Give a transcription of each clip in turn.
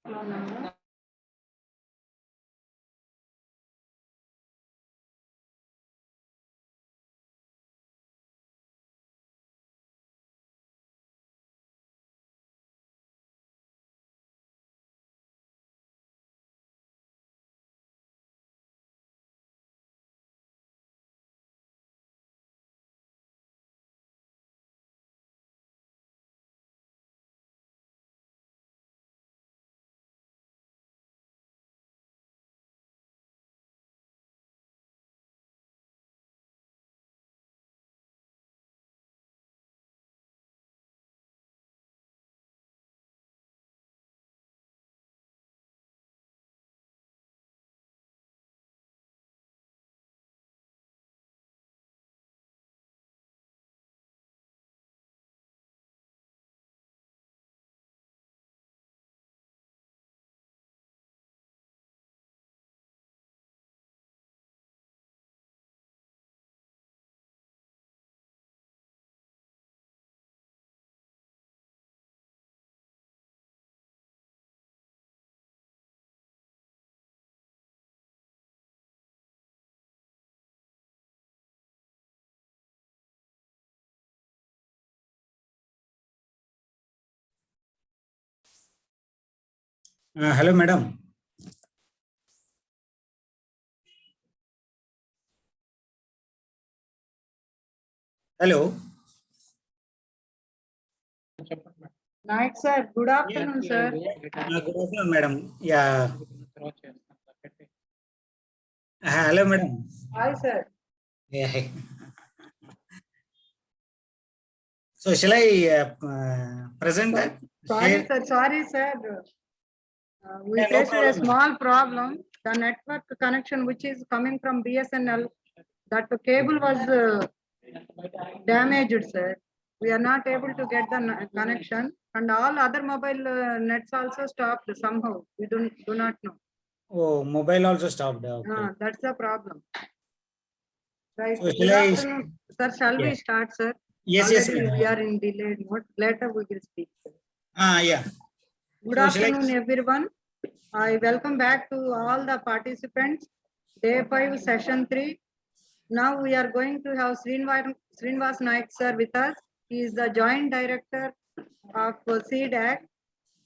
No. Hello, madam. Hello. Night, sir. Good afternoon, sir. Good afternoon, madam. Yeah. Hello, madam. Hi, sir. Yeah. Hi. So, shall I present that? Sorry, Share? sir. We Yeah, no faced a problem, madam. small problem. The network connection, which is coming from BSNL, that cable was damaged, sir. We are not able to get the connection, and all other mobile nets also stopped somehow. We do not know. Oh, mobile also stopped. Okay. That's the problem. Right. So, Good shall I? afternoon, sir. Shall Yeah. we start, sir? Yes, yes, Already we madam. are in delayed mode. Later we will speak, sir. Yeah. Good So, shall I? afternoon, everyone. I welcome back to all the participants. Day 5, session 3. Now we are going to have Srinivas Naik sir with us. He is the joint director of CDAC.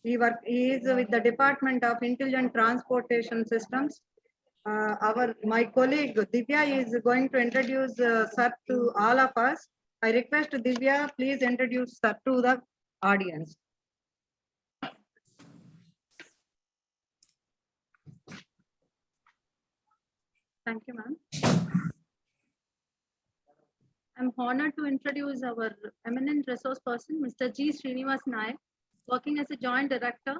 He is with the Department of Intelligent Transportation Systems. My colleague Divya is going to introduce sir to all of us. I request Divya, please introduce sir to the audience. Thank you, ma'am. I'm honored to introduce our eminent resource person, Mr. G. Srinivas Naik, working as a joint director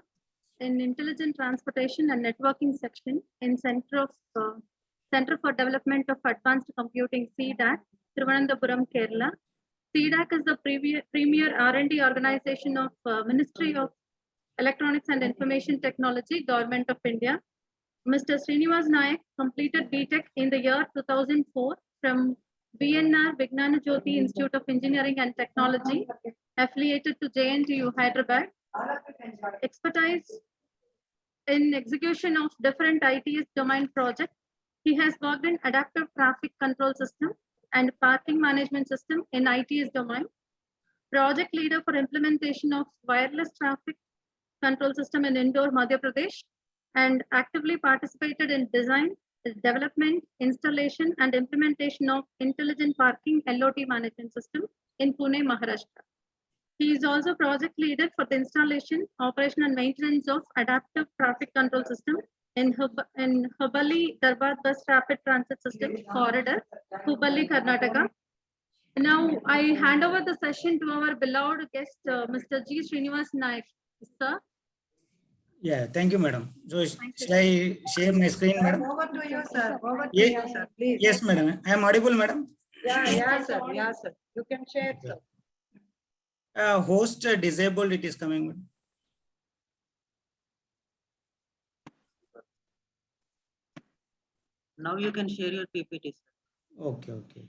in Intelligent Transportation and Networking section in Center for Development of Advanced Computing, CDAC, Thiruvananthapuram, Kerala. CDAC is the premier R&D organization of Ministry of Electronics and Information Technology, Government of India. Mr. Srinivas Naik completed BTech in the year 2004 from BNR Vignana Jyoti Institute of Engineering and Technology, affiliated to JNTU Hyderabad. Expertise in execution of different ITS domain projects. He has worked in adaptive traffic control system and parking management system in ITS domain. Project leader for implementation of wireless traffic control system in Indore, Madhya Pradesh, and actively participated in design, development, installation, and implementation of intelligent parking LOT management system in Pune, Maharashtra. He is also project leader for the installation, operation, and maintenance of adaptive traffic control system in Hubballi Darbad Bus Rapid Transit System corridor, Hubballi, Karnataka. Now I hand over the session to our beloved guest, Mr. G. Srinivas Naik. Sir. Yeah. Thank you, madam. So, shall I share my screen, madam? Over to you, sir. Over to Yes, you, sir. Please. yes, madam. I am audible, madam. Yeah, sir. Yeah, sir. You can share, sir. Host disabled. It is coming. Now you can share your PPT, sir. Okay. Okay.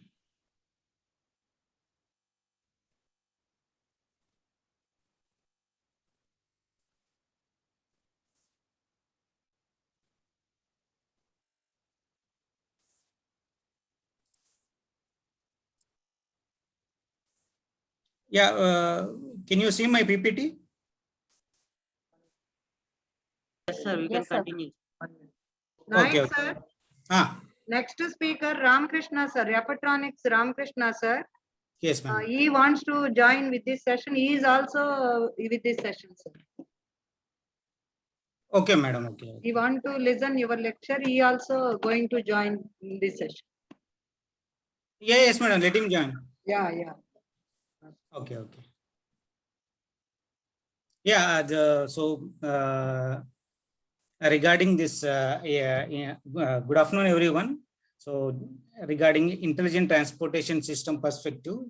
Yeah, can you see my PPT? Yes, sir, we can Yes, sir. continue. Okay, Naik okay. sir, Ah, next speaker Ramakrishna sir, Yapatronics Ramakrishna sir. yes, ma'am. He wants to join with this session. He is also with this session, sir. Okay, madam. Okay. He want to listen your lecture. He also going to join in this session. Yeah, yes, madam. Let him join. Yeah, yeah. Okay, okay. Yeah, regarding this, good afternoon, everyone. So, regarding intelligent transportation system perspective,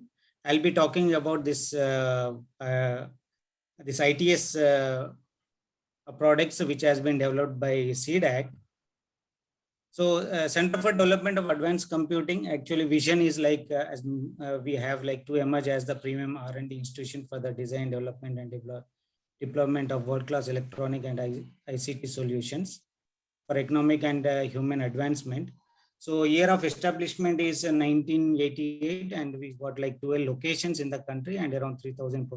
I'll be talking about this this ITS products which has been developed by CDAC. So, Center for Development of Advanced Computing, actually vision is like as we have like to emerge as the premium R&D institution for the design, development and deployment of world-class electronic and ICT solutions for economic and human advancement. So year of establishment is 1988, and we got like 12 locations in the country and around 3,000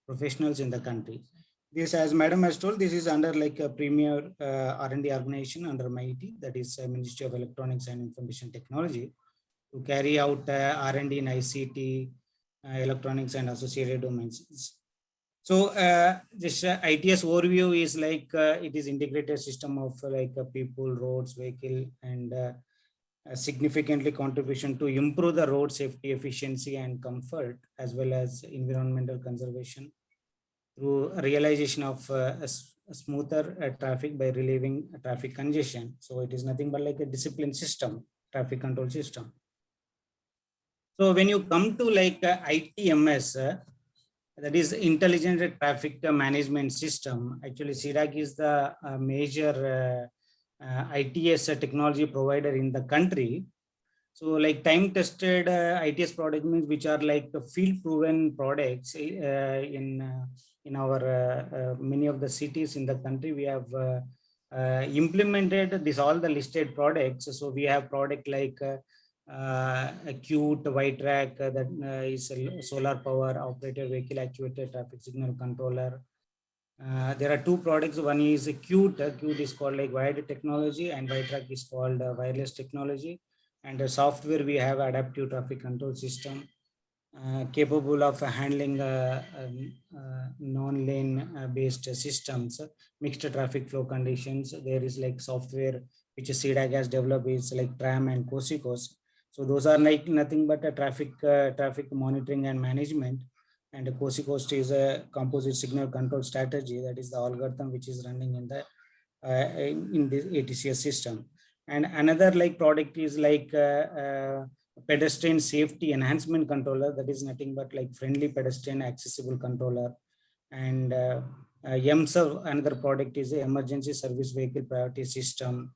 professionals in the country. This, as Madam has told, this is under like a premier R&D organization under MIT, that is Ministry of Electronics and Information Technology, to carry out R&D in ICT, electronics and associated domains. So this ITS overview is like it is integrated system of like people, roads, vehicle, and significantly contribution to improve the road safety, efficiency, and comfort, as well as environmental conservation through realization of a smoother traffic by relieving traffic congestion. So it is nothing but like a discipline system, traffic control system. So when you come to like ITMS, that is Intelligent Traffic Management System. Actually, CDAC is the major ITS technology provider in the country. So like time-tested ITS product means which are like field-proven products in our many of the cities in the country. We have implemented this all the listed products. So we have product like Qt Y-Track that is a solar power operated vehicle actuated traffic signal controller. There are two products. One is Qt. Qt is called like wired technology, and Y-Track is called wireless technology. And the software we have adaptive traffic control system capable of handling non-lane based systems, mixed traffic flow conditions. There is like software which CDAC has developed is like TRAM and COSICOS. So those are like nothing but a traffic monitoring and management. And the COSICOS is a composite signal control strategy, that is the algorithm which is running in the in this ATCS system. And another like product is like pedestrian safety enhancement controller, that is nothing but like friendly pedestrian accessible controller. And EMSERV, another product is the emergency service vehicle priority system.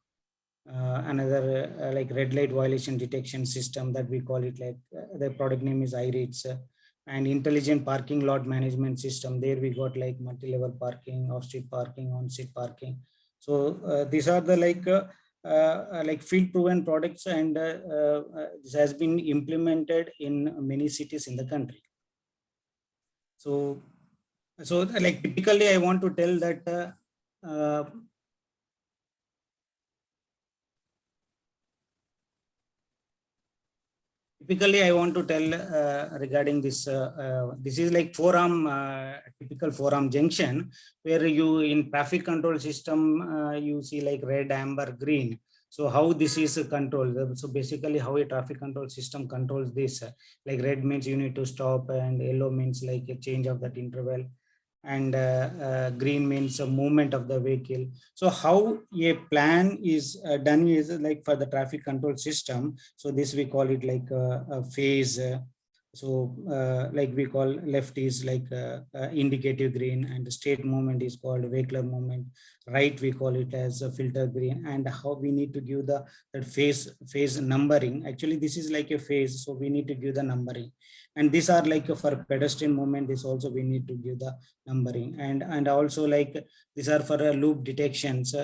Another like red light violation detection system, that we call it like the product name is iReach. And intelligent parking lot management system, there we got like multi-level parking, off-street parking, on-street parking. So these are the like field proven products, and this has been implemented in many cities in the country. So like typically I want to tell that typically I want to tell regarding this, this is like four-arm, typical four-arm junction, where you in traffic control system, you see like red, amber, green. So how this is controlled? So basically how a traffic control system controls this, like red means you need to stop, and yellow means like a change of that interval, and green means a movement of the vehicle. So how a plan is done is like for the traffic control system. So this we call it like a phase. So like we call left is like indicative green, and the state movement is called vehicular movement. Right, we call it as a filter green. And how we need to give the that phase numbering. Actually, this is like a phase, so we need to give the numbering. And these are like for pedestrian movement. This also we need to give the numbering, and also like these are for loop detections.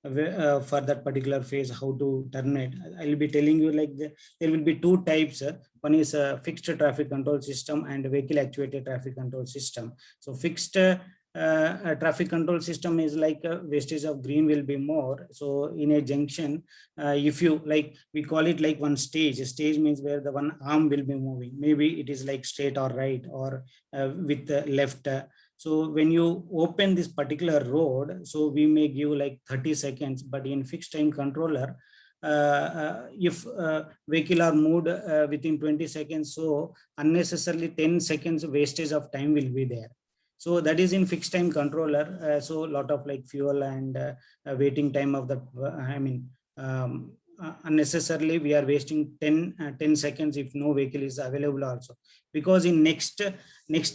for that particular phase, how to terminate. I'll be telling you like there will be two types. One is a fixed traffic control system and vehicle actuated traffic control system. So fixed traffic control system is like wastage of green will be more. So in a junction, if you like, we call it like one stage. A stage means where the one arm will be moving. Maybe it is like straight or right or with the left. So when you open this particular road, so we may give like 30 seconds, but in fixed time controller, if vehicle are moved within 20 seconds, so unnecessarily 10 seconds wastage of time will be there. So that is in fixed time controller. So a lot of like fuel and waiting time of the, unnecessarily we are wasting 10 seconds if no vehicle is available also, because in next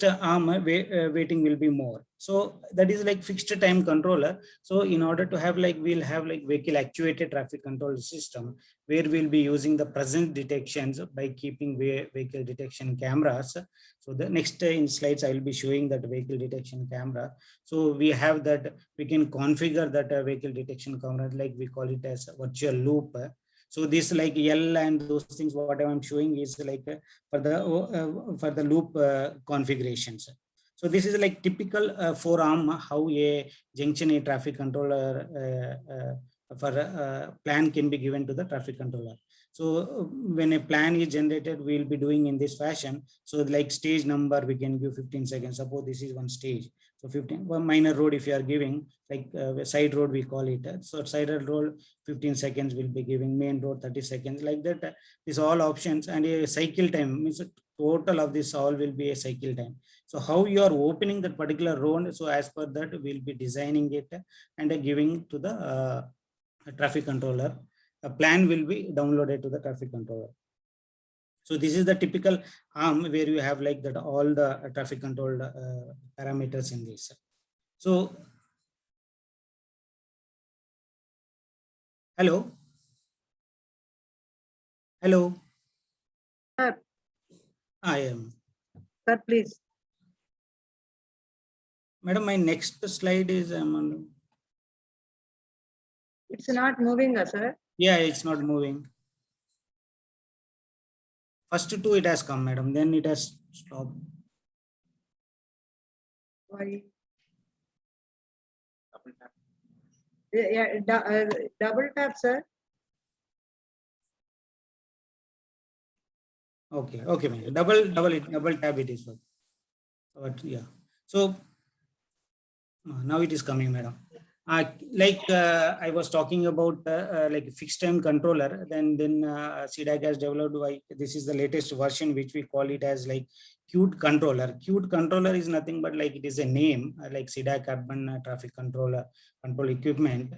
arm waiting will be more. So that is like fixed time controller. So in order to have like, we'll have like vehicle actuated traffic control system, where we'll be using the presence detections by keeping vehicle detection cameras. So the next in slides, I will be showing that vehicle detection camera. So we have that, we can configure that vehicle detection camera, like we call it as a virtual loop. So this like L and those things, what I'm showing is like for the loop configurations. So this is like typical forearm, how a junction a traffic controller for plan can be given to the traffic controller. So when a plan is generated, we'll be doing in this fashion. So like stage number, we can give 15 seconds. Suppose this is one stage. So 15, one minor road, if you are giving like side road, we call it. So side road, 15 seconds will be giving, main road 30 seconds, like that. These all options, and a cycle time means total of this all will be a cycle time. So how you are opening that particular road, so as per that we'll be designing it and giving to the traffic controller. A plan will be downloaded to the traffic controller. So this is the typical arm where you have like that all the traffic control parameters in this. So hello. Sir. I am. Sir, please. Madam, my next slide is It's not moving, sir. yeah, it's not moving. First two it has come, madam, then it has stopped. Why? Yeah, double tap, sir. Okay, okay, madam. Double tab it is. But yeah. So now it is coming, madam. I was talking about like fixed time controller, then CDAC has developed, this is the latest version, which we call it as like Qt controller. Qt controller is nothing but like it is a name, like CDAC urban traffic controller control equipment.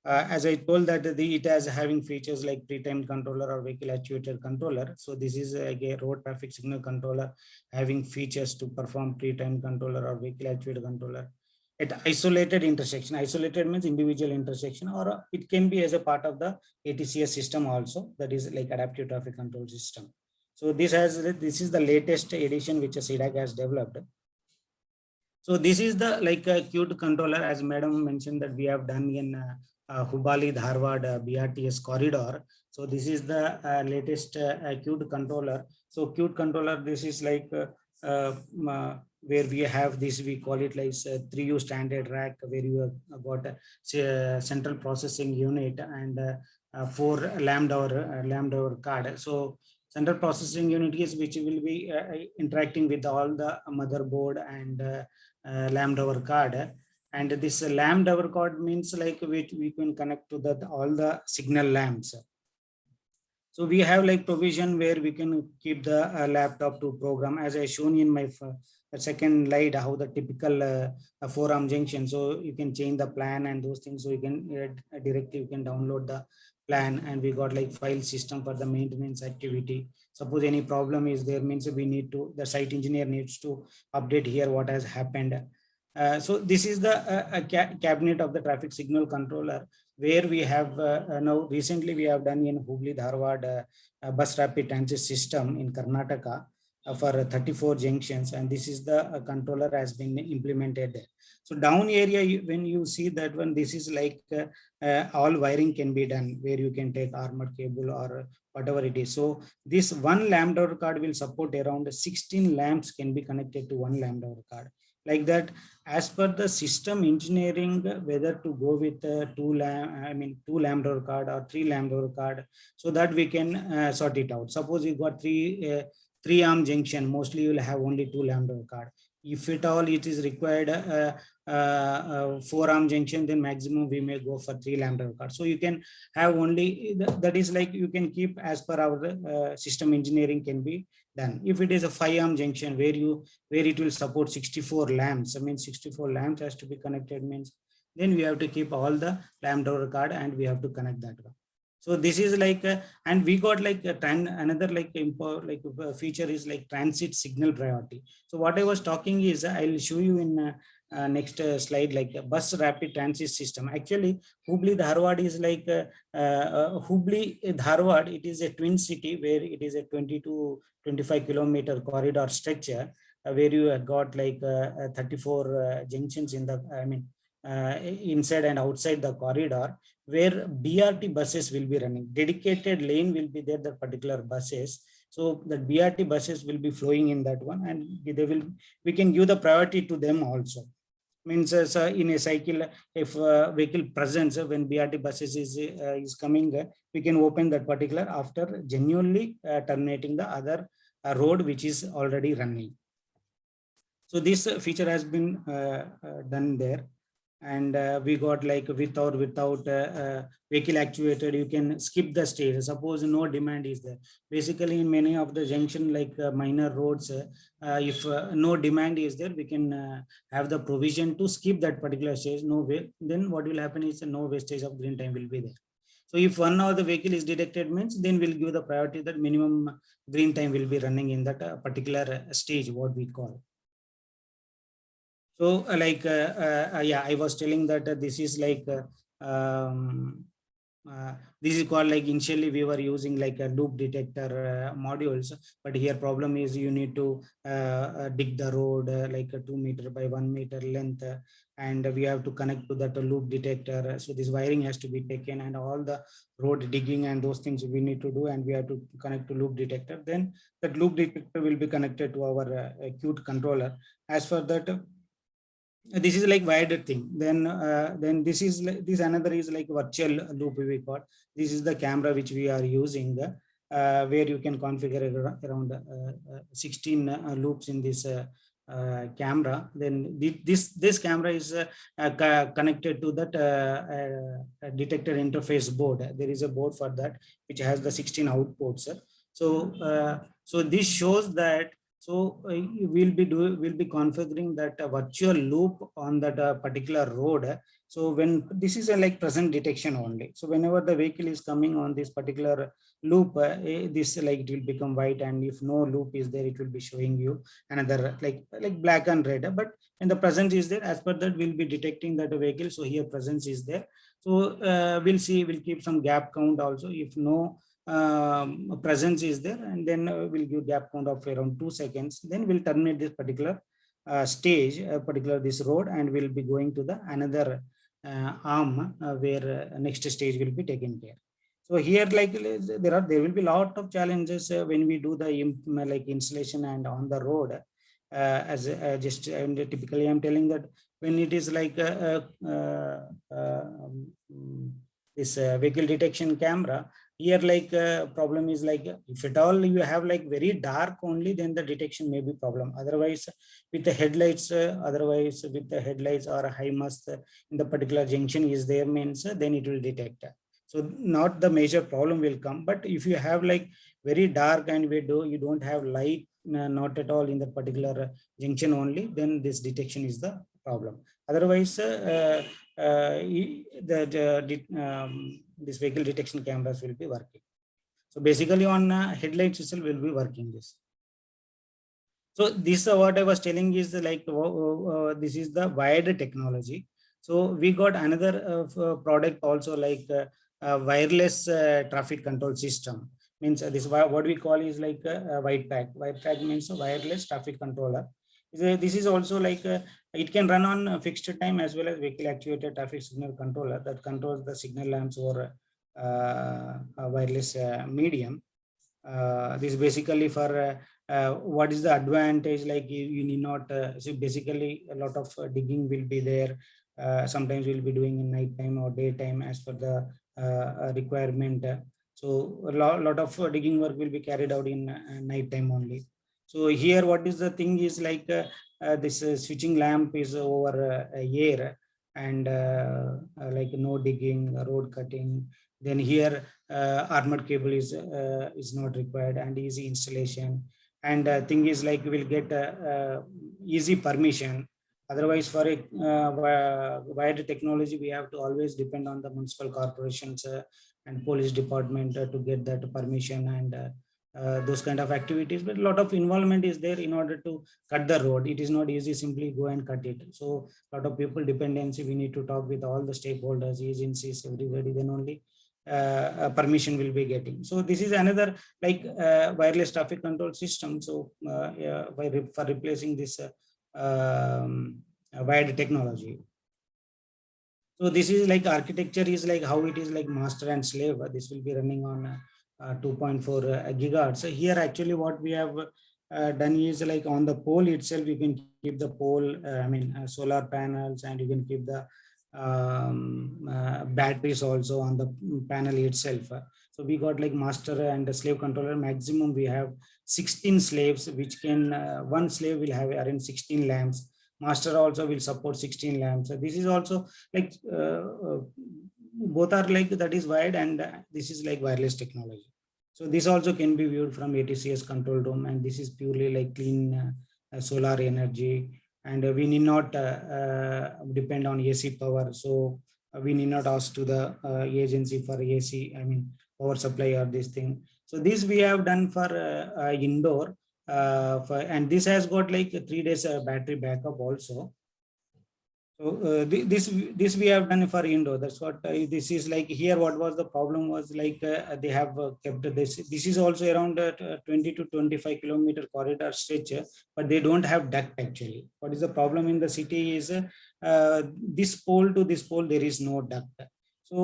As I told that it has having features like pre-timed controller or vehicle actuated controller. So this is a road traffic signal controller having features to perform pre-timed controller or vehicle actuated controller at isolated intersection. Isolated means individual intersection, or it can be as a part of the ATCS system also, that is like adaptive traffic control system. So this is the latest edition which CDAC has developed. So this is the like a Qt controller, as madam mentioned that we have done in Hubali Dharwad BRTS corridor. So this is the latest Qt controller. So Qt controller, this is like where we have this, we call it like 3U standard rack, where you have got a central processing unit and 4 lambda card. So central processing unit is which will be interacting with all the motherboard and lambda card. And this lambda card means like we can connect to all the signal lamps. So we have like provision where we can keep the laptop to program, as I shown in my second slide, how the typical forearm junction. So you can change the plan and those things. So you can directly, you can download the plan, and we got like file system for the maintenance activity. Suppose any problem is there, means we need to, the site engineer needs to update here what has happened. So this is the cabinet of the traffic signal controller, where we have now recently we have done in Hubli Dharwad bus rapid transit system in Karnataka. for 34 junctions, and this is the controller has been implemented there. So down area, when you see that one, this is like all wiring can be done where you can take armored cable or whatever it is. So this one lambda card will support around 16 lamps can be connected to one lambda card. Like that, as per the system engineering, whether to go with two lambda card or three lambda card, so that we can sort it out. Suppose you got three arm junction, mostly you will have only two lambda card. If at all it is required 4-arm junction, then maximum we may go for 3 lambda card. So you can have only that is like you can keep as per our system engineering can be done. If it is a 5-arm junction where it will support 64 lamps, I mean 64 lamps has to be connected, means then we have to keep all the lambda card and we have to connect that one. So this is like, and we got like another like feature is like transit signal priority. So what I was talking is, I'll show you in next slide, like a bus rapid transit system. Actually, Hubli Dharwad is like Hubli Dharwad. It is a twin city where it is a 20 to 25 kilometer corridor structure where you have got like 34 junctions in the, inside and outside the corridor, where BRT buses will be running. Dedicated lane will be there, the particular buses. So the BRT buses will be flowing in that one, and we can give the priority to them also. Means in a cycle, if vehicle presence when BRT buses is coming, we can open that particular after genuinely terminating the other road which is already running. So this feature has been done there. And we got like without vehicle actuated, you can skip the stage. Suppose no demand is there. Basically, in many of the junction like minor roads, if no demand is there, we can have the provision to skip that particular stage. No way. Then what will happen is no wastage of green time will be there. So if one of the vehicle is detected, means then we'll give the priority that minimum green time will be running in that particular stage, what we call. So yeah, I was telling that this is like this is called like initially we were using like a loop detector modules, but here problem is you need to dig the road like a 2 meter by 1 meter length, and we have to connect to that loop detector. So this wiring has to be taken, and all the road digging and those things we need to do, and we have to connect to loop detector. Then that loop detector will be connected to our Qt controller. As for that, this is like wired thing. Then this is this another is like virtual loop we got. This is the camera which we are using, where you can configure around 16 loops in this camera. Then this camera is connected to that detector interface board. There is a board for that which has the 16 outputs. So this shows that. So we'll be configuring that virtual loop on that particular road. So when this is a like present detection only. So whenever the vehicle is coming on this particular loop, this like it will become white, and if no loop is there, it will be showing you another like black and red. But when the presence is there, as per that we'll be detecting that a vehicle. So here presence is there. So we'll keep some gap count also. If no presence is there, and then we'll give gap count of around 2 seconds. Then we'll terminate this particular stage, particular this road, and we'll be going to the another arm where next stage will be taken care. So here, like there will be a lot of challenges when we do the like installation and on the road. As just typically I'm telling that when it is like this vehicle detection camera. Here, like problem is like if at all you have like very dark only, then the detection may be problem. Otherwise, with the headlights, or a high mast in the particular junction is there, means then it will detect. So not the major problem will come. But if you have like very dark and you don't have light, not at all in the particular junction only, then this detection is the problem. Otherwise, this vehicle detection cameras will be working. So basically on headlights itself will be working this. So this what I was telling is like this is the wired technology. So we got another product also like wireless traffic control system. Means this what we call is like a white pack. White pack means a wireless traffic controller. This is also like it can run on fixed time as well as vehicle actuated traffic signal controller that controls the signal lamps or a wireless medium. This basically for what is the advantage, like you need not so basically a lot of digging will be there. Sometimes we'll be doing in night time or daytime as per the requirement. So a lot of digging work will be carried out in night time only. So here what is the thing is like this switching lamp is over air, and like no digging, road cutting. Then here armored cable is not required and easy installation. And thing is like we'll get easy permission. Otherwise, for a wired technology, we have to always depend on the municipal corporations and police department to get that permission and those kind of activities. But a lot of involvement is there in order to cut the road. It is not easy simply go and cut it. So a lot of people dependency. We need to talk with all the stakeholders, agencies, everybody. Then only permission will be getting. So this is another like wireless traffic control system. So for replacing this wired technology. So this is like architecture is like how it is like master and slave. This will be running on 2.4 gigahertz. So here actually what we have done is like on the pole itself, you can keep the pole, solar panels, and you can keep the batteries also on the panel itself. So we got like master and slave controller. Maximum we have 16 slaves, which can one slave will have around 16 lamps. Master also will support 16 lamps. So this is also like both are like that is wired, and this is like wireless technology. So this also can be viewed from ATCS control room, and this is purely like clean solar energy. And we need not depend on AC power. So we need not ask to the agency for AC, power supply or this thing. So this we have done for indoor, and this has got like 3 days battery backup also. So this we have done for indoor. That's what this is like. Here what was the problem was like they have kept this. This is also around 20 to 25 kilometer corridor stretch, but they don't have duct actually. What is the problem in the city is this pole to this pole there is no duct. So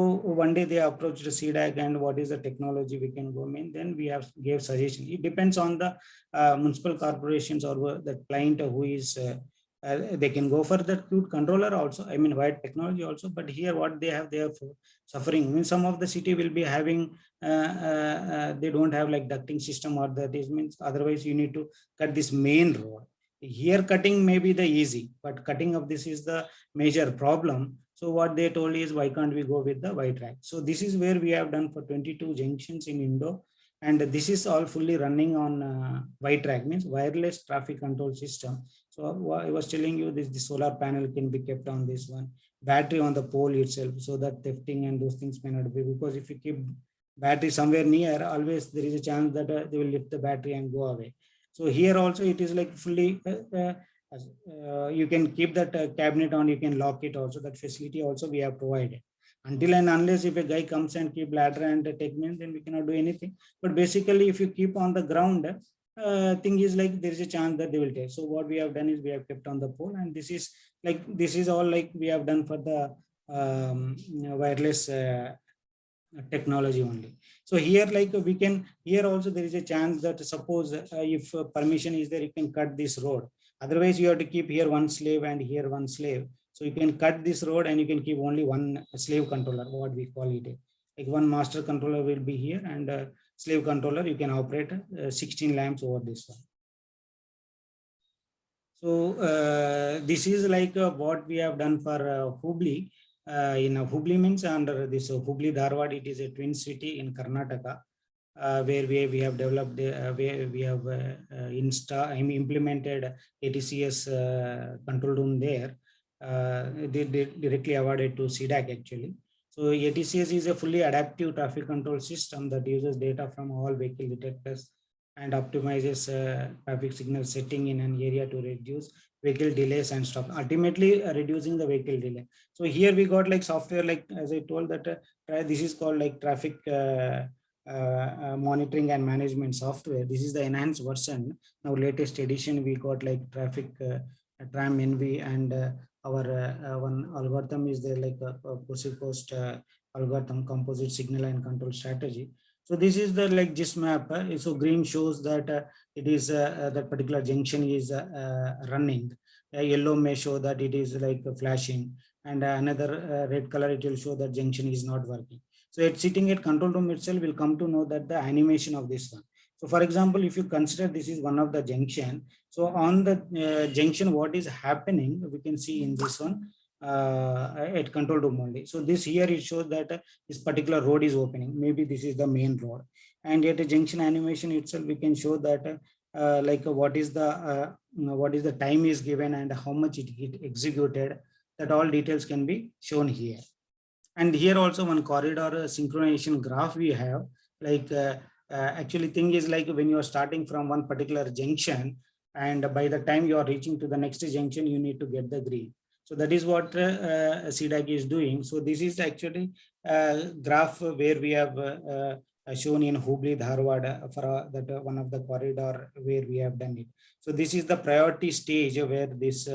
one day they approached CDAC and what is the technology we can go in. Then we have gave suggestion. It depends on the municipal corporations or the client who is. They can go for the controller also, wired technology also, but here what they are suffering. Some of the city will be having, they don't have like ducting system, or that is means otherwise you need to cut this main road. Here cutting may be the easy, but cutting of this is the major problem. So what they told is, why can't we go with the wide track? So this is where we have done for 22 junctions in Indo. And this is all fully running on wide track, means wireless traffic control system. So I was telling you this, the solar panel can be kept on this one, battery on the pole itself, so that thefting and those things may not be, because if you keep battery somewhere near, always there is a chance that they will lift the battery and go away. So here also it is like fully, you can keep that cabinet on, you can lock it also. That facility also we have provided. Until and unless if a guy comes and keep ladder and take me, then we cannot do anything. But basically, if you keep on the ground, thing is like there is a chance that they will take. So what we have done is we have kept on the pole, and this is all like we have done for the wireless technology only. So here like we can, here also there is a chance that suppose if permission is there, you can cut this road. Otherwise you have to keep here one slave and here one slave. So you can cut this road and you can keep only one slave controller, what we call it. Like one master controller will be here, and slave controller, you can operate 16 lamps over this one. So this is like what we have done for Hubli. Hubli means under this Hubli Dharwad, it is a twin city in Karnataka, where we have developed, where we have implemented ATCS control room there. They directly awarded to CDAC actually. So ATCS is a fully adaptive traffic control system that uses data from all vehicle detectors and optimizes traffic signal setting in an area to reduce vehicle delays and stop, ultimately reducing the vehicle delay. So here we got like software, like as I told that this is called like traffic monitoring and management software. This is the enhanced version. Now latest edition we got like traffic tram NV, and our one algorithm is there like a post algorithm, composite signal and control strategy. So this is the like GIS map. So green shows that it is that particular junction is running. Yellow may show that it is like flashing, and another red color it will show that junction is not working. So it's sitting at control room itself will come to know that the animation of this one. So for example, if you consider this is one of the junction, so on the junction, what is happening, we can see in this one at control room only. So this here it shows that this particular road is opening. Maybe this is the main road, and at a junction animation itself, we can show that like what is the time is given and how much it get executed. That all details can be shown here. And here also one corridor synchronization graph we have. Like actually thing is like when you are starting from one particular junction, and by the time you are reaching to the next junction, you need to get the green. So that is what CDAC is doing. So this is actually graph where we have shown in Hubli Dharwad for that one of the corridor where we have done it. So this is the priority stage where this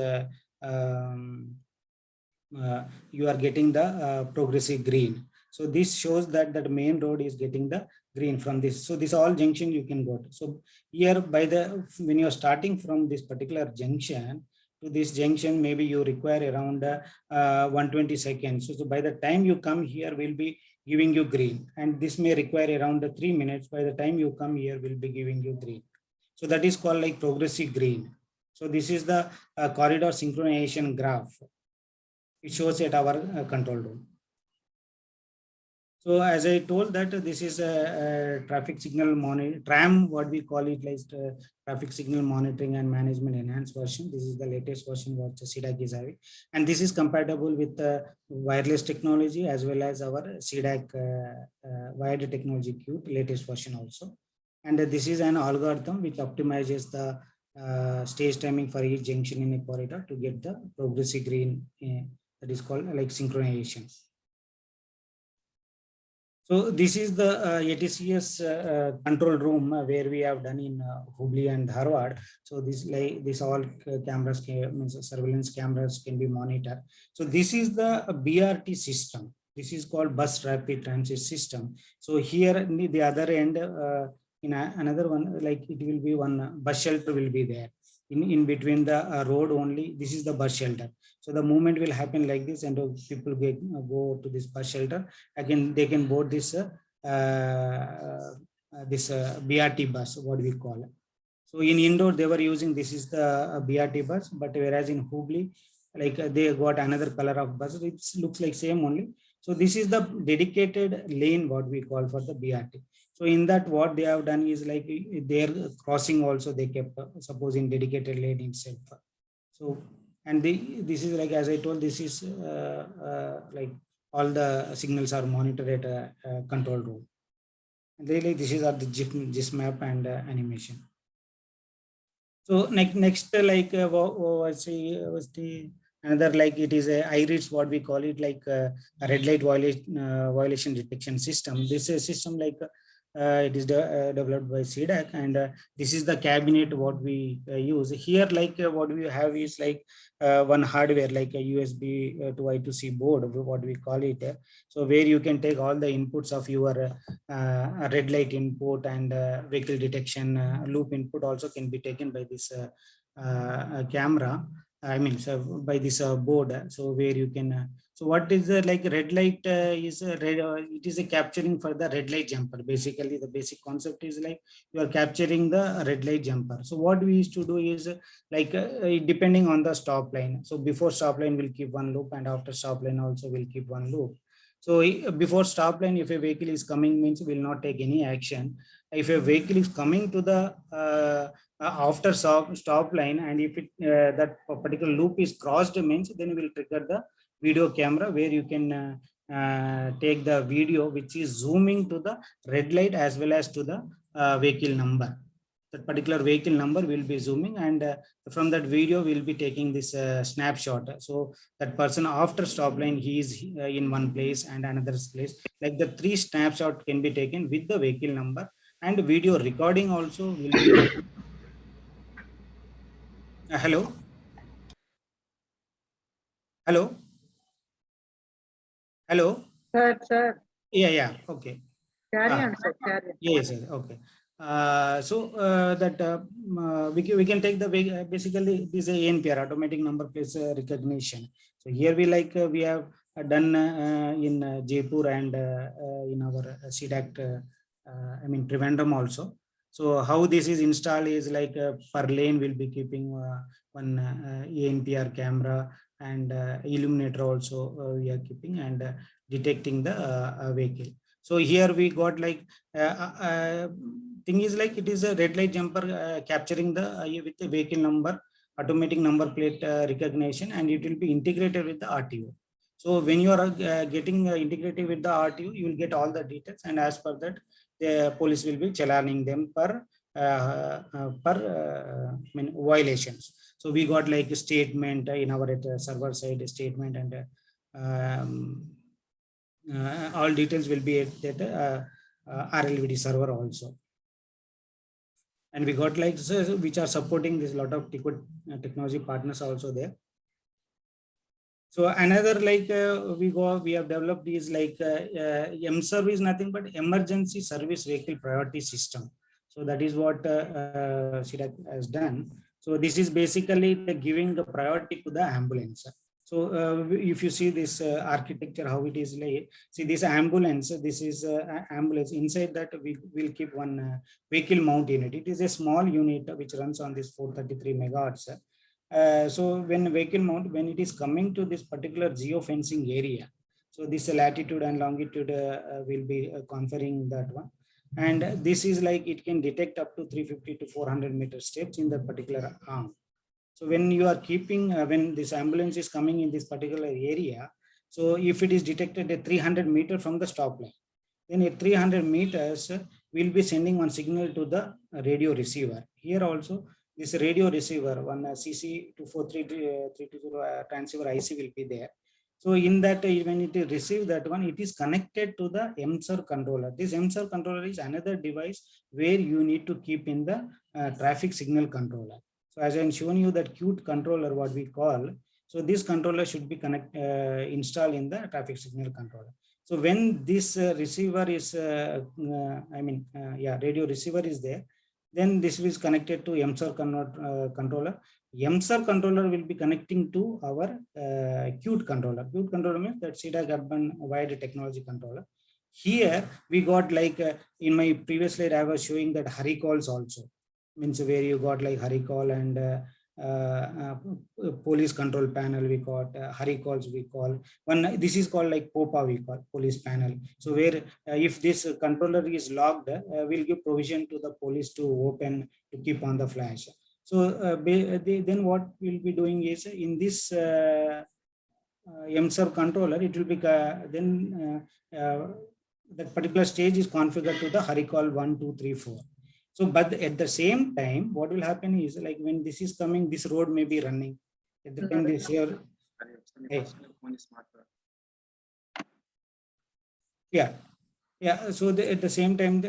you are getting the progressive green. So this shows that the main road is getting the green from this. So this all junction you can go to. So here by the when you are starting from this particular junction to this junction, maybe you require around 120 seconds. So by the time you come here, we'll be giving you green, and this may require around 3 minutes. By the time you come here, we'll be giving you green. So that is called like progressive green. So this is the corridor synchronization graph. It shows at our control room. So as I told that this is a traffic signal monitor tram, what we call it, like traffic signal monitoring and management enhanced version. This is the latest version what CDAC is having, and this is compatible with the wireless technology as well as our CDAC wired technology Qt latest version also. And this is an algorithm which optimizes the stage timing for each junction in a corridor to get the progressive green. That is called like synchronization. So this is the ATCS control room where we have done in Hubli and Dharwad. So this all cameras, surveillance cameras can be monitored. So this is the BRT system. This is called bus rapid transit system. So here in the other end, in another one, like it will be one bus shelter will be there in between the road only. This is the bus shelter. So the movement will happen like this, and people go to this bus shelter. Again, they can board this BRT bus, what we call it. So in Indore, they were using this is the BRT bus, but whereas in Hubli, like they got another color of bus. It looks like same only. So this is the dedicated lane, what we call for the BRT. So in that, what they have done is like their crossing also they kept, suppose in dedicated lane itself. So and this is like, as I told, this is like all the signals are monitored at a control room. And really, this is the GIS map and animation. So next like was the another, like it is a IRIS, what we call it, like a red light violation detection system. This is a system like it is developed by CDAC, and this is the cabinet what we use here. Like what we have is like one hardware like a USB to I2C board, what we call it. So where you can take all the inputs of your red light input and vehicle detection loop input also can be taken by this camera. I mean, so by this board. So where you can. So what is the like red light is red? It is a capturing for the red light jumper. Basically, the basic concept is like you are capturing the red light jumper. So what we used to do is like depending on the stop line. So before stop line we'll keep one loop, and after stop line also we'll keep one loop. So before stop line, if a vehicle is coming, means we will not take any action. If a vehicle is coming to the after stop line, and if it that particular loop is crossed, means then we will trigger the video camera, where you can take the video which is zooming to the red light as well as to the vehicle number. that particular vehicle number will be zooming, and from that video we'll be taking this snapshot. So that person after stop line, he is in one place and another place. Like the 3 snapshot can be taken with the vehicle number, and video recording also will be. Hello. Hello. Hello. Sir, Yeah. Okay. carry Ah. on, sir, carry on. Yes. Okay. We can take the basically this is a ANPR, automatic number plate recognition. So here we have done in Jaipur and in our CDAC, I mean Trivandrum also. So how this is installed is like per lane will be keeping one ANPR camera, and illuminator also we are keeping, and detecting the vehicle. So here we got like thing is like it is a red light jumper capturing the with the vehicle number, automatic number plate recognition, and it will be integrated with the RTO. So when you are getting integrated with the RTO, you will get all the details, and as per that, the police will be challaning them per violations. So we got like a statement in our server side statement, and all details will be at that RLVD server also. And we got like which are supporting this lot of technology partners also there. So another like we have developed is like MServ is nothing but emergency service vehicle priority system. So that is what CDAC has done. So this is basically giving the priority to the ambulance. So if you see this architecture, how it is laid, see this ambulance, this is ambulance. Inside that we will keep one vehicle mount unit. It is a small unit which runs on this 433 megahertz. So when vehicle mount, when it is coming to this particular geofencing area, so this latitude and longitude will be conferring that one. And this is like it can detect up to 350 to 400 meter steps in that particular arm. So when you are keeping, when this ambulance is coming in this particular area, so if it is detected at 300 meter from the stop line, then at 300 meters, we'll be sending one signal to the radio receiver. Here also, this radio receiver, one CC243320 transceiver IC will be there. So in that, when it is received that one, it is connected to the MSER controller. This MSER controller is another device where you need to keep in the traffic signal controller. So as I'm showing you that Qt controller, what we call, so this controller should be installed in the traffic signal controller. So when this receiver is, radio receiver is there, then this is connected to MSER controller. MSER controller will be connecting to our Qt controller. Qt controller means that CDAC Urban Wide Technology Controller. Here we got like in my previous slide, I was showing that hurry calls also. Means where you got like hurry call and police control panel, we got hurry calls, we call one. This is called like POPA, we call police panel. So where if this controller is locked, we'll give provision to the police to open to keep on the flash. So then what we'll be doing is in this MServ controller, it will be then that particular stage is configured to the hurry call 1, 2, 3, 4. So, but at the same time, what will happen is like when this is coming, this road may be running. At the time this here, yeah. So at the same time,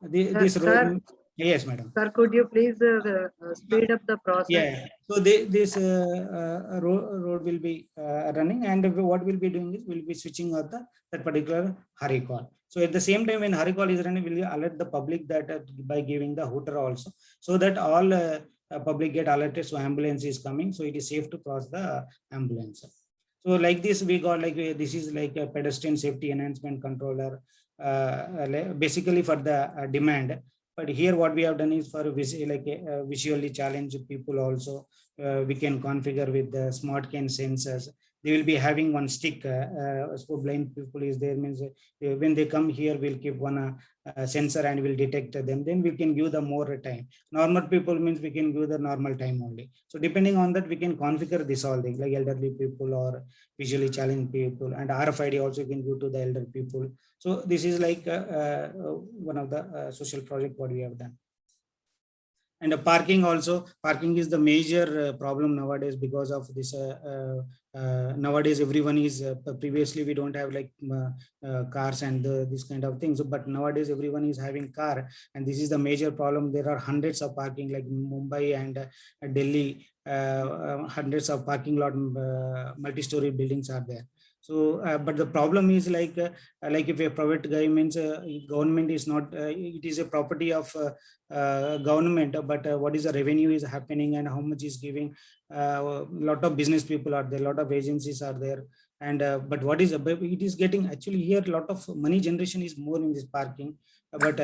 this road. Yes, madam. Sir, could you please speed up the process? Yeah. So this road will be running, and what we'll be doing is we'll be switching out that particular hurry call. So at the same time, when hurry call is running, we'll alert the public that by giving the hooter also, so that all public get alerted. So ambulance is coming, so it is safe to cross the ambulance. So like this, we got like this is like a pedestrian safety enhancement controller, basically for the demand. But here what we have done is for visually challenged people also, we can configure with the SmartCam sensors. They will be having one stick. So blind people is there, means when they come here, we'll keep one sensor and will detect them. Then we can give the more time. Normal people means we can give the normal time only. So depending on that, we can configure this all things like elderly people or visually challenged people, and RFID also you can give to the elder people. So this is like one of the social project what we have done. And parking also, parking is the major problem nowadays because of this. Nowadays, everyone is previously we don't have like cars and this kind of things. But nowadays, everyone is having car, and this is the major problem. There are hundreds of parking like Mumbai and Delhi. Hundreds of parking lot, multi-story buildings are there. So, but the problem is like if a private guy means government is not. It is a property of government, but what is the revenue is happening and how much is giving. Lot of business people are there, lot of agencies are there, and but what is it is getting actually here a lot of money generation is more in this parking, but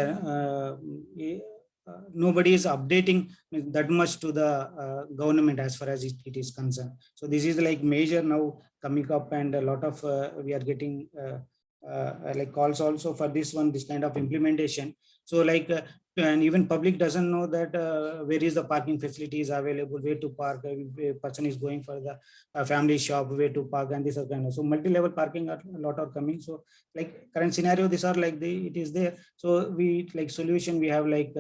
nobody is updating that much to the government as far as it is concerned. So this is like major now coming up, and a lot of we are getting like calls also for this one, this kind of implementation. So like and even public doesn't know that where is the parking facilities available, where to park. If a person is going for the family shop, where to park, and this are kind of. So multi-level parking are a lot are coming. So like current scenario, these are like it is there. So we like solution, we have like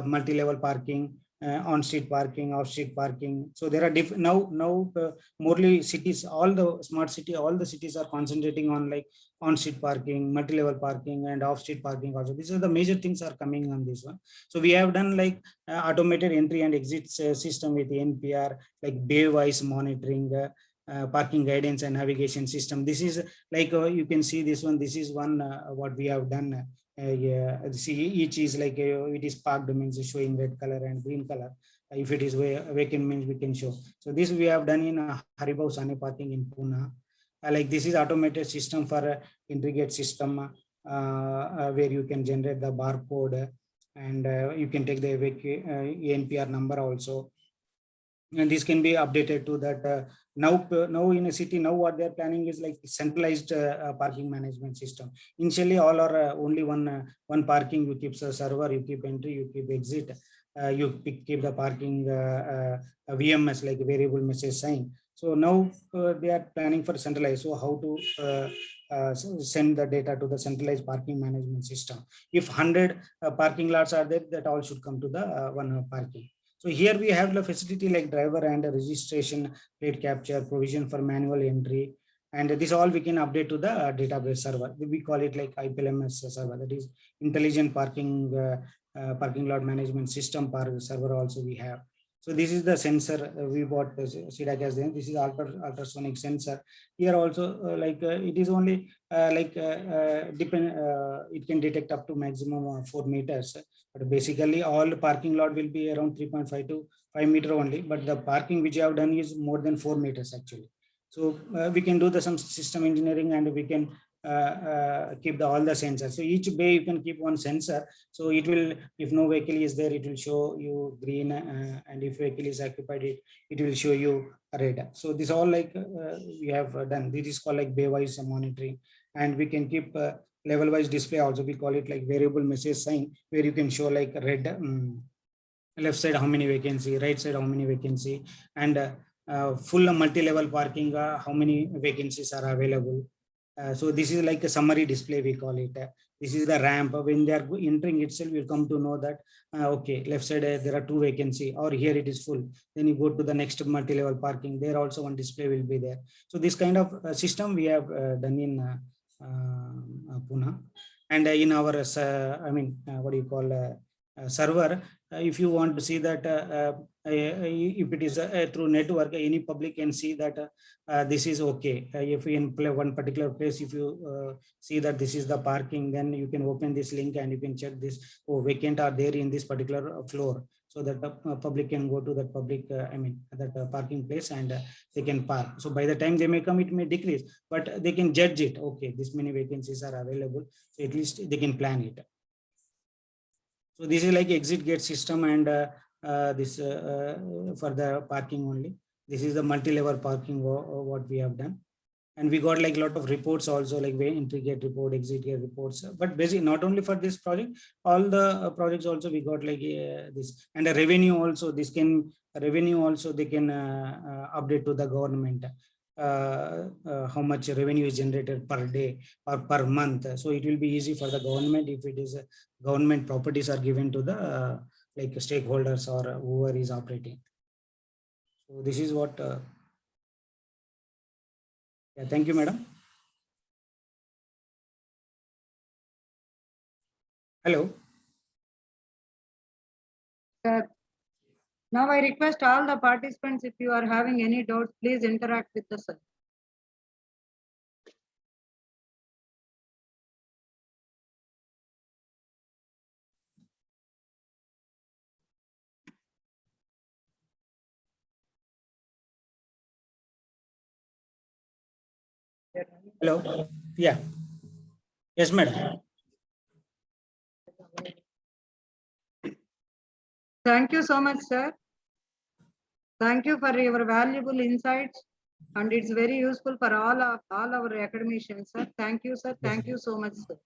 multi-level parking, on-street parking, off-street parking. So there are now morely cities, all the smart city, all the cities are concentrating on like on-street parking, multi-level parking, and off-street parking also. These are the major things are coming on this one. So we have done like automated entry and exit system with NPR, like bay-wise monitoring, parking guidance and navigation system. This is like you can see this one. This is one what we have done. Yeah, see each is like it is parked means showing red color and green color. If it is vacant means we can show. So this we have done in Haribau Sane parking in Pune. Like this is automated system for integrate system where you can generate the barcode, and you can take the ANPR number also, and this can be updated to that. Now in a city, now what they are planning is like centralized parking management system. Initially all are only one parking, you keep the server, you keep entry, you keep exit, you keep the parking VMS, like variable message sign. So now they are planning for centralized. So how to send the data to the centralized parking management system. If 100 parking lots are there, that all should come to the one parking. So here we have the facility like driver and registration, plate capture, provision for manual entry, and this all we can update to the database server. We call it like IPLMS server, that is intelligent parking parking lot management system server also we have. So this is the sensor we bought CDAC as then. This is ultrasonic sensor. Here also it is only it can detect up to maximum 4 meters. But basically all parking lot will be around 3.5 to 5 meter only. But the parking which I have done is more than 4 meters actually. So we can do some system engineering, and we can keep all the sensors. So each bay you can keep one sensor. So it will, if no vehicle is there, it will show you green, and if vehicle is occupied, it will show you red. So this all like we have done. This is called like bay wise monitoring, and we can keep level wise display also. We call it like variable message sign, where you can show like red, left side how many vacancy, right side how many vacancy, and full multi-level parking, how many vacancies are available. So this is like a summary display, we call it. This is the ramp. When they are entering itself, you come to know that okay, left side there are 2 vacancy, or here it is full. Then you go to the next multi-level parking. There also one display will be there. So this kind of system we have done in Pune, and in our what do you call server. If you want to see that if it is through network, any public can see that this is okay. If in one particular place, if you see that this is the parking, then you can open this link and you can check this, oh, vacant are there in this particular floor, so that the public can go to that public that parking place, and they can park. So by the time they may come, it may decrease, but they can judge it. Okay, this many vacancies are available, so at least they can plan it. So this is like exit gate system, and this for the parking only. This is the multi-level parking what we have done, and we got like a lot of reports also, like entry gate report, exit gate reports. But basically not only for this project, all the projects also we got like this, and the revenue also. This can revenue also they can update to the government. How much revenue is generated per day or per month. So it will be easy for the government if it is government properties are given to the like stakeholders or whoever is operating. So this is what. Yeah, thank you, madam. Hello. Sir, now I request all the participants, if you are having any doubts, please interact with the sir. Hello. Yeah. Yes, madam. Thank you so much, sir. Thank you for your valuable insights, and it's very useful for all our academicians, sir. Thank you, sir. Thank you so much, sir.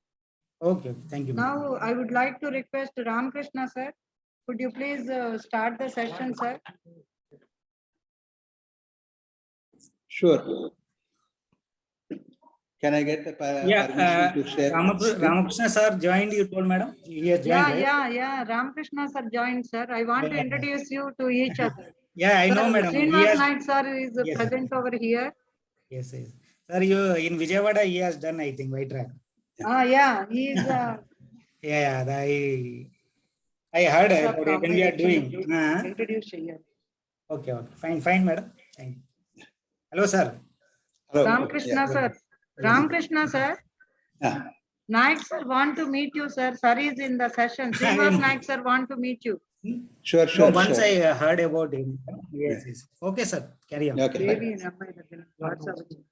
Okay. Thank you, madam. Now, I would like to request Ramakrishna, sir. Could you please start the session, sir? Sure. Can I get the permission to share? Ramakrishna sir joined, you told, madam? He has joined, right? Yeah. Ramakrishna, sir, joined, sir. I want to Yeah. introduce you to each other. Yeah, I know, Sir, madam. He Srinivas has, Naik, sir, is Yes, sir. present over here. Yes. Sir, you in Vijayawada, he has done, I think, white track. Yeah, he is. Yeah, I heard about it, and we are doing. Introduce here. Okay, fine, madam. Thank you. Hello, sir. Hello. Ramakrishna, Yeah. sir. Ramakrishna, sir. Yeah. Naik, sir, want to meet you, sir. Sir is in the session. Srinivas Naik, sir, want to meet you. Sure. No, once I heard about him. Yes. Okay, sir. Carry on. Okay. Devi and Ambai దగ్గర WhatsApp వచ్చింది.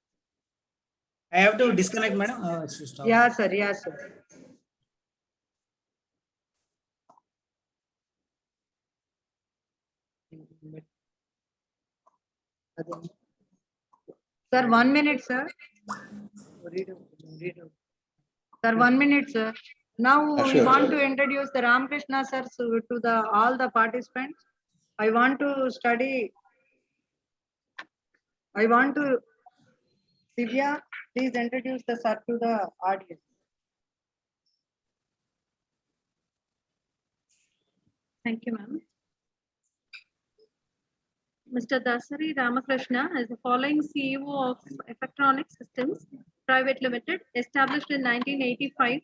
I have to disconnect, madam. Stop. Yeah, sir. Yeah, sir. Sir, 1 minute, sir. Sir, 1 minute, sir. Now we Sure. want to introduce the Ramakrishna, sir, to the all the participants. I want to study. I want to. Divya, please introduce the sir to the audience. Thank you, ma'am. Mr. Dasari Ramakrishna is the following CEO of Effectronic Systems Private Limited, established in 1985,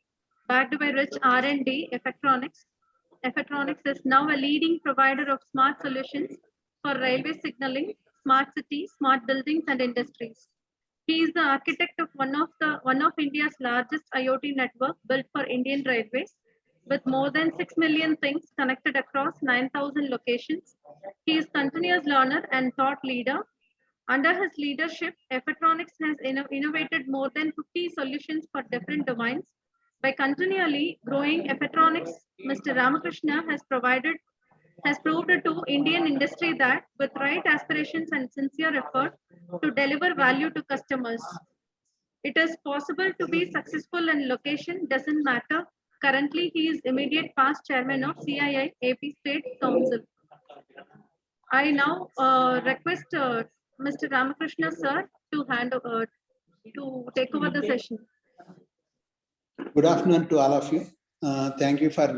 backed by rich R&D. Effectronics is now a leading provider of smart solutions for railway signaling, smart cities, smart buildings, and industries. He is the architect of one of India's largest IoT network built for Indian Railways, with more than 6 million things connected across 9,000 locations. He is continuous learner and thought leader. Under his leadership, Effectronics has innovated more than 50 solutions for different domains. By continually growing Effectronics, Mr. Ramakrishna has proved to Indian industry that with right aspirations and sincere effort to deliver value to customers, it is possible to be successful, and location doesn't matter. Currently, he is immediate past chairman of CII AP State Council. I now request Mr. Ramakrishna sir to to take over the session. Good afternoon to all of you. Thank you for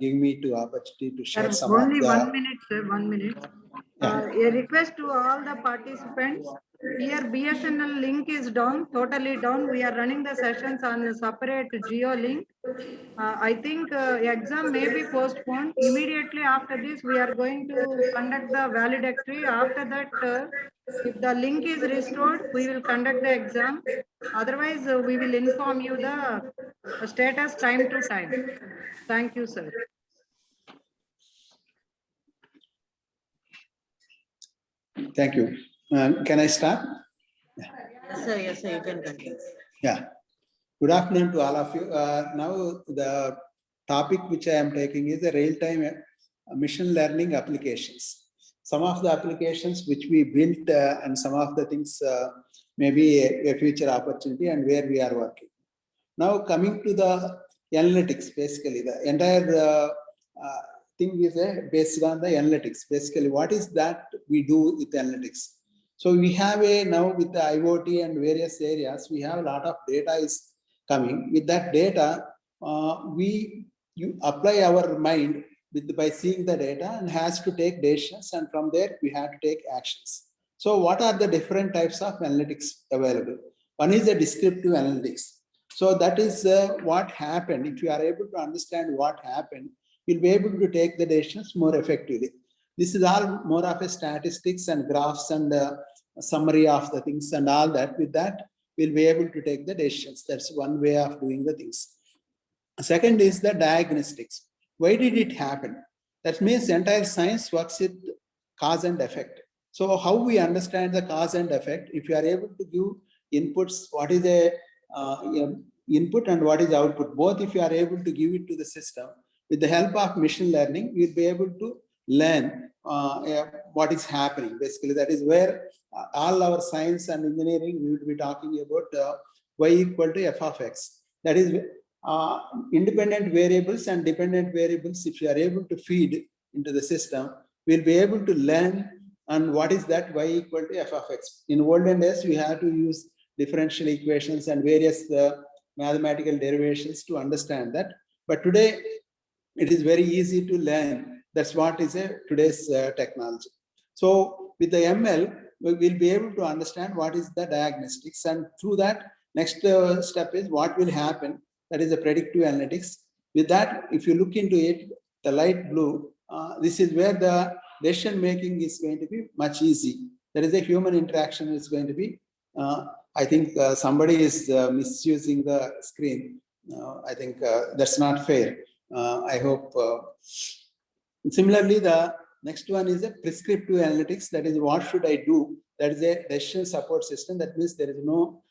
giving me the opportunity to share some Only of the. 1 minute, sir. 1 minute. A request to all the participants. Here BSNL link is down, totally down. We are running the sessions on a separate geo link. I think exam may be postponed. Immediately after this, we are going to conduct the valedictory. After that, if the link is restored, we will conduct the exam. Otherwise, we will inform you the status time to time. Thank you, sir. Thank you. Can I start? Yes, sir, you can continue. Yeah. Good afternoon to all of you. Now the topic which I am taking is the real-time machine learning applications. Some of the applications which we built and some of the things may be a future opportunity and where we are working. Now coming to the analytics, basically the entire thing is based on the analytics. Basically, what is that we do with analytics? So we have now with the IoT and various areas, we have a lot of data is coming. With that data, you apply our mind by seeing the data and has to take decisions, and from there we have to take actions. So what are the different types of analytics available? One is a descriptive analytics. So that is what happened. If you are able to understand what happened, you'll be able to take the decisions more effectively. This is all more of a statistics and graphs and summary of the things and all that. With that, we'll be able to take the decisions. That's one way of doing the things. Second is the diagnostics. Why did it happen? That means entire science works with cause and effect. So how we understand the cause and effect, if you are able to give inputs, what is the input and what is output, both if you are able to give it to the system, with the help of machine learning, you'll be able to learn what is happening. Basically, that is where all our science and engineering, we will be talking about y equal to f of x. That is independent variables and dependent variables. If you are able to feed into the system, we'll be able to learn. And what is that y equal to f of x? In olden days, we had to use differential equations and various mathematical derivations to understand that. But today, it is very easy to learn. That's what is today's technology. So with the ML, we will be able to understand what is the diagnostics. And through that, next step is what will happen. That is the predictive analytics. With that, if you look into it, the light blue, this is where the decision making is going to be much easy. There is a human interaction is going to be, I think somebody is misusing the screen. I think that's not fair. I hope. Similarly, the next one is a prescriptive analytics. That is, what should I do? That is a decision support system. That means there is no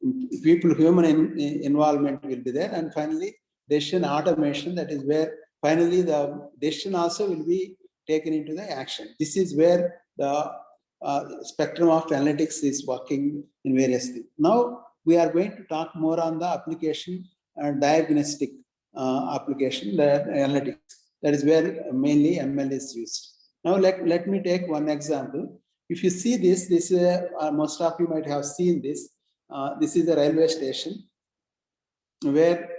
human involvement will be there. And finally, decision automation. That is where finally the decision also will be taken into the action. This is where the spectrum of analytics is working in various things. Now we are going to talk more on the application and diagnostic application, the analytics. That is where mainly ML is used. Now let me take one example. If you see this is most of you might have seen this. This is a railway station where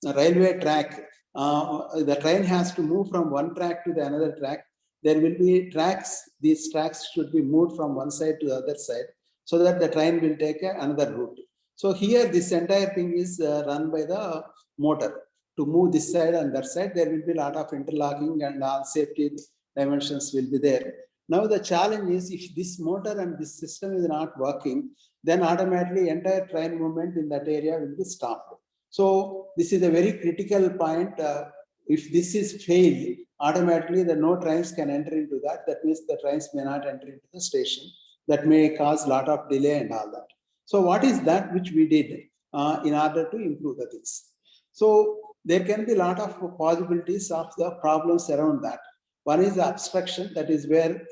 the railway track, the train has to move from one track to the another track. There will be tracks. These tracks should be moved from one side to the other side so that the train will take another route. So here, this entire thing is run by the motor. To move this side and that side, there will be a lot of interlocking and all safety dimensions will be there. Now the challenge is, if this motor and this system is not working, then automatically entire train movement in that area will be stopped. So this is a very critical point. If this is failed, automatically no trains can enter into that. That means the trains may not enter into the station. That may cause a lot of delay and all that. So what is that which we did in order to improve the things? So there can be a lot of possibilities of the problems around that. One is the obstruction. That is where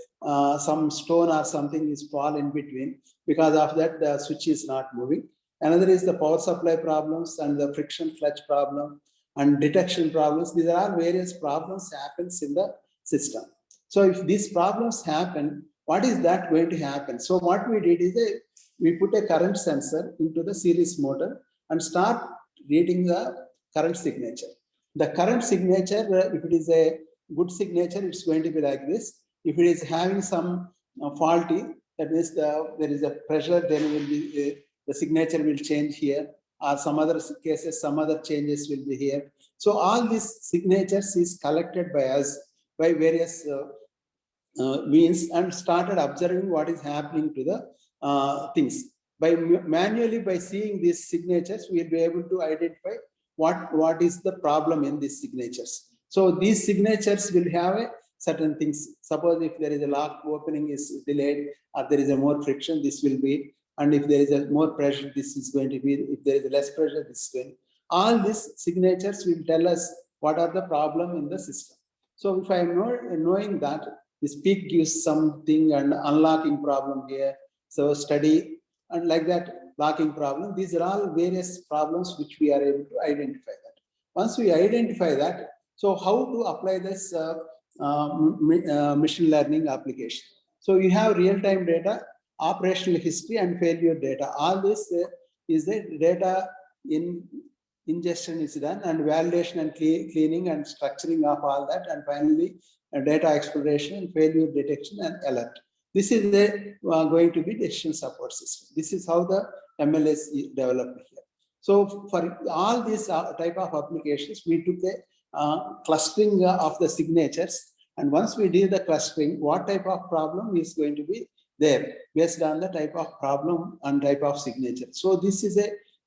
some stone or something is fall in between. Because of that, the switch is not moving. Another is the power supply problems and the friction clutch problem and detection problems. These are all various problems happens in the system. So if these problems happen, what is that going to happen? So what we did is we put a current sensor into the series motor and start reading the current signature. The current signature, if it is a good signature, it's going to be like this. If it is having some faulty, that means there is a pressure, then will be the signature will change here, or some other cases, some other changes will be here. So all these signatures is collected by us by various means and started observing what is happening to the things. By manually, by seeing these signatures, we will be able to identify what is the problem in these signatures. So these signatures will have a certain things. Suppose if there is a lock opening is delayed, or there is a more friction, this will be. And if there is a more pressure, this is going to be. If there is less pressure, this is going. All these signatures will tell us what are the problem in the system. So if I am knowing that this peak gives something and unlocking problem here, so study and like that locking problem. These are all various problems which we are able to identify that. Once we identify that, so how to apply this machine learning application? So you have real-time data, operational history, and failure data. All this is the data in ingestion is done, and validation and cleaning and structuring of all that, and finally data exploration, failure detection, and alert. This is the going to be decision support system. This is how the ML is developed here. So for all these type of applications, we took a clustering of the signatures. And once we did the clustering, what type of problem is going to be there based on the type of problem and type of signature. So this is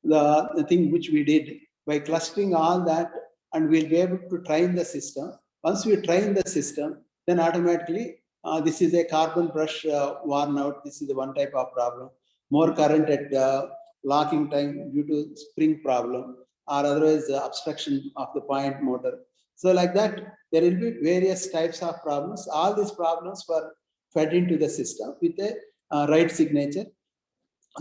the thing which we did by clustering all that, and we'll be able to train the system. Once we train the system, then automatically this is a carbon brush worn out. This is the one type of problem. More current at locking time due to spring problem, or otherwise obstruction of the point motor. So like that, there will be various types of problems. All these problems were fed into the system with a right signature.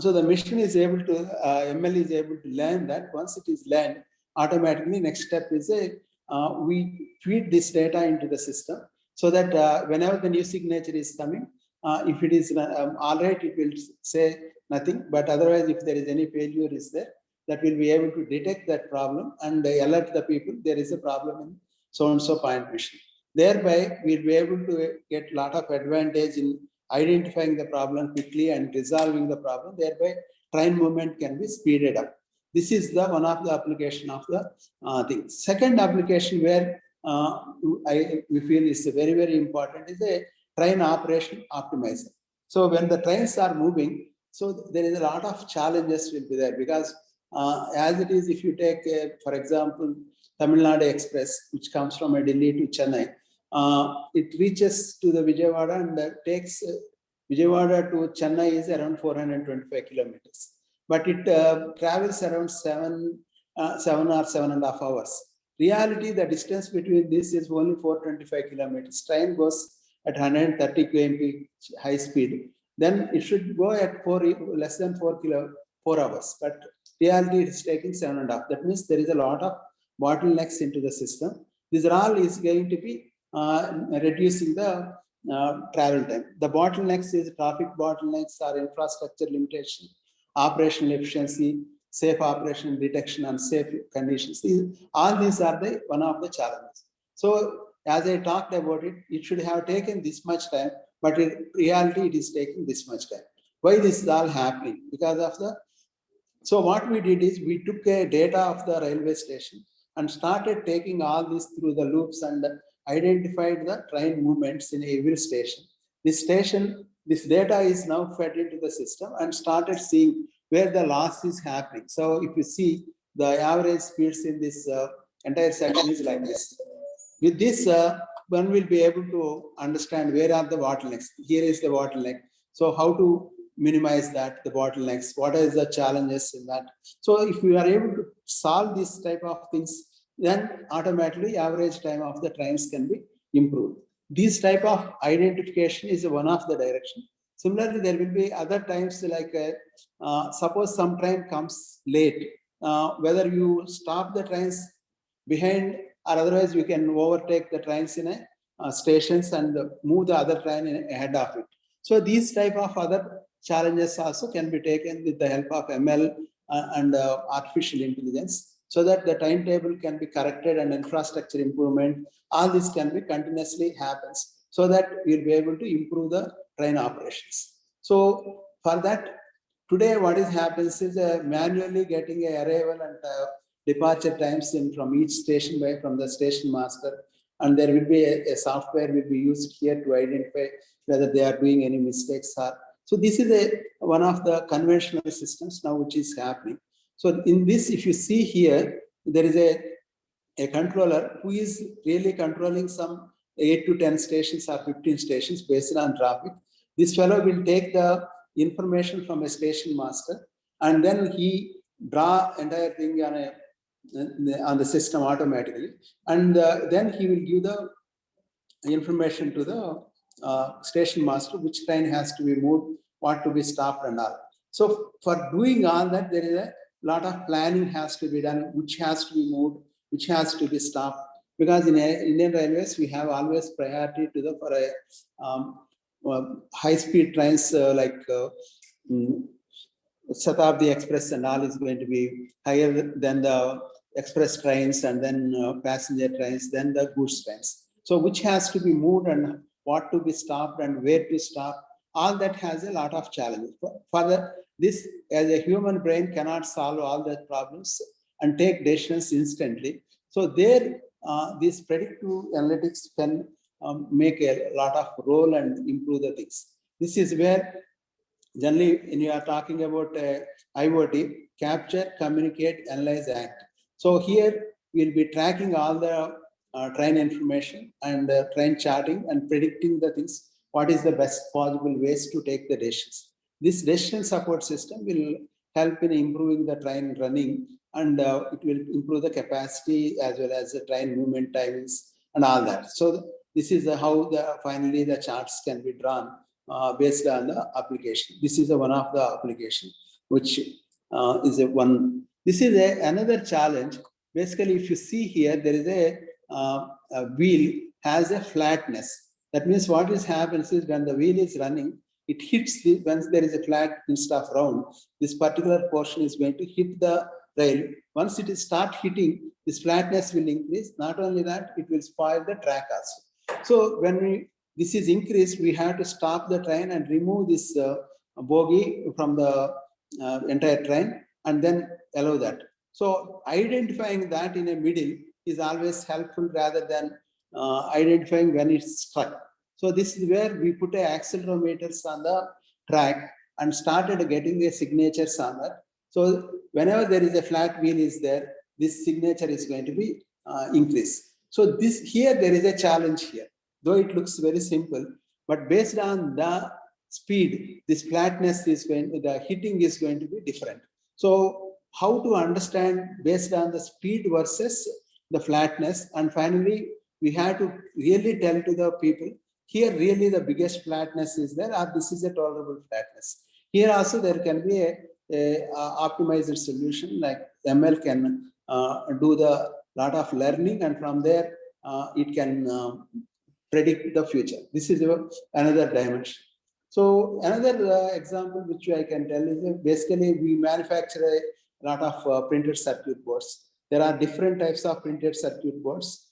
So the machine is able to, ML is able to learn that. Once it is learned, automatically next step is we feed this data into the system, so that whenever the new signature is coming, if it is all right, it will say nothing. But otherwise, if there is any failure is there, that will be able to detect that problem and alert the people there is a problem in so-and-so point machine. Thereby, we'll be able to get a lot of advantage in identifying the problem quickly and resolving the problem. Thereby, train movement can be speeded up. This is the one of the application of the thing. Second application where we feel is very, very important is a train operation optimizer. So when the trains are moving, so there is a lot of challenges will be there, because as it is, if you take, for example, Tamil Nadu Express, which comes from Delhi to Chennai, it reaches to the Vijayawada and takes Vijayawada to Chennai is around 425 kilometers. But it travels around 7 or 7.5 hours. Reality, the distance between this is only 425 kilometers. Train goes at 130 km high speed. Then it should go at less than 4 hours. But reality, it is taking 7.5. That means there is a lot of bottlenecks into the system. This all is going to be reducing the travel time. The bottlenecks is traffic bottlenecks or infrastructure limitation, operational efficiency, safe operation detection, and safe conditions. All these are one of the challenges. So as I talked about it, it should have taken this much time, but in reality, it is taking this much time. Why this is all happening? Because of the, so what we did is we took a data of the railway station and started taking all this through the loops and identified the train movements in every station. This data is now fed into the system and started seeing where the loss is happening. So if you see, the average speeds in this entire section is like this. With this, one will be able to understand where are the bottlenecks. Here is the bottleneck. So how to minimize that, the bottlenecks, what is the challenges in that. So if we are able to solve this type of things, then automatically average time of the trains can be improved. This type of identification is one of the direction. Similarly, there will be other times like suppose some train comes late, whether you stop the trains behind or otherwise we can overtake the trains in stations and move the other train ahead of it. So these type of other challenges also can be taken with the help of ML and artificial intelligence, so that the timetable can be corrected and infrastructure improvement, all this can be continuously happens, so that we'll be able to improve the train operations. So for that, today what is happens is manually getting a arrival and departure times in from each station from the station master, and there will be a software will be used here to identify whether they are doing any mistakes or. So this is one of the conventional systems now which is happening. So in this, if you see here, there is a controller who is really controlling some 8 to 10 stations or 15 stations based on traffic. This fellow will take the information from a station master, and then he draw entire thing on the system automatically, and then he will give the information to the station master, which train has to be moved, what to be stopped and all. So for doing all that, there is a lot of planning has to be done, which has to be moved, which has to be stopped. Because in Indian Railways, we have always priority to the high-speed trains like Shatabdi Express and all is going to be higher than the express trains and then passenger trains, then the goods trains. So which has to be moved and what to be stopped and where to stop, all that has a lot of challenges. This, as a human brain cannot solve all the problems and take decisions instantly. So there, this predictive analytics can make a lot of role and improve the things. This is where generally when you are talking about IoT, capture, communicate, analyze, act. So here we'll be tracking all the train information and train charting and predicting the things. What is the best possible ways to take the decisions? This decision support system will help in improving the train running, and it will improve the capacity as well as the train movement timings and all that. So this is how finally the charts can be drawn based on the application. This is one of the application which is a one. This is another challenge. Basically, if you see here, there is a wheel has a flatness. That means what is happens is when the wheel is running, it hits the, once there is a flat instead of round, this particular portion is going to hit the rail. Once it is start hitting, this flatness will increase. Not only that, it will spoil the track also. So when this is increased, we have to stop the train and remove this bogie from the entire train and then allow that. So identifying that in a middle is always helpful rather than identifying when it's stuck. So this is where we put accelerometers on the track and started getting the signatures on that. So whenever there is a flat wheel is there, this signature is going to be increased. So this here, there is a challenge here, though it looks very simple, but based on the speed, this flatness is going, the hitting is going to be different. So how to understand based on the speed versus the flatness, and finally, we have to really tell to the people, here really the biggest flatness is there, or this is a tolerable flatness. Here also there can be a optimized solution, like ML can do the lot of learning, and from there it can predict the future. This is another dimension. So another example which I can tell is basically we manufacture a lot of printed circuit boards. There are different types of printed circuit boards.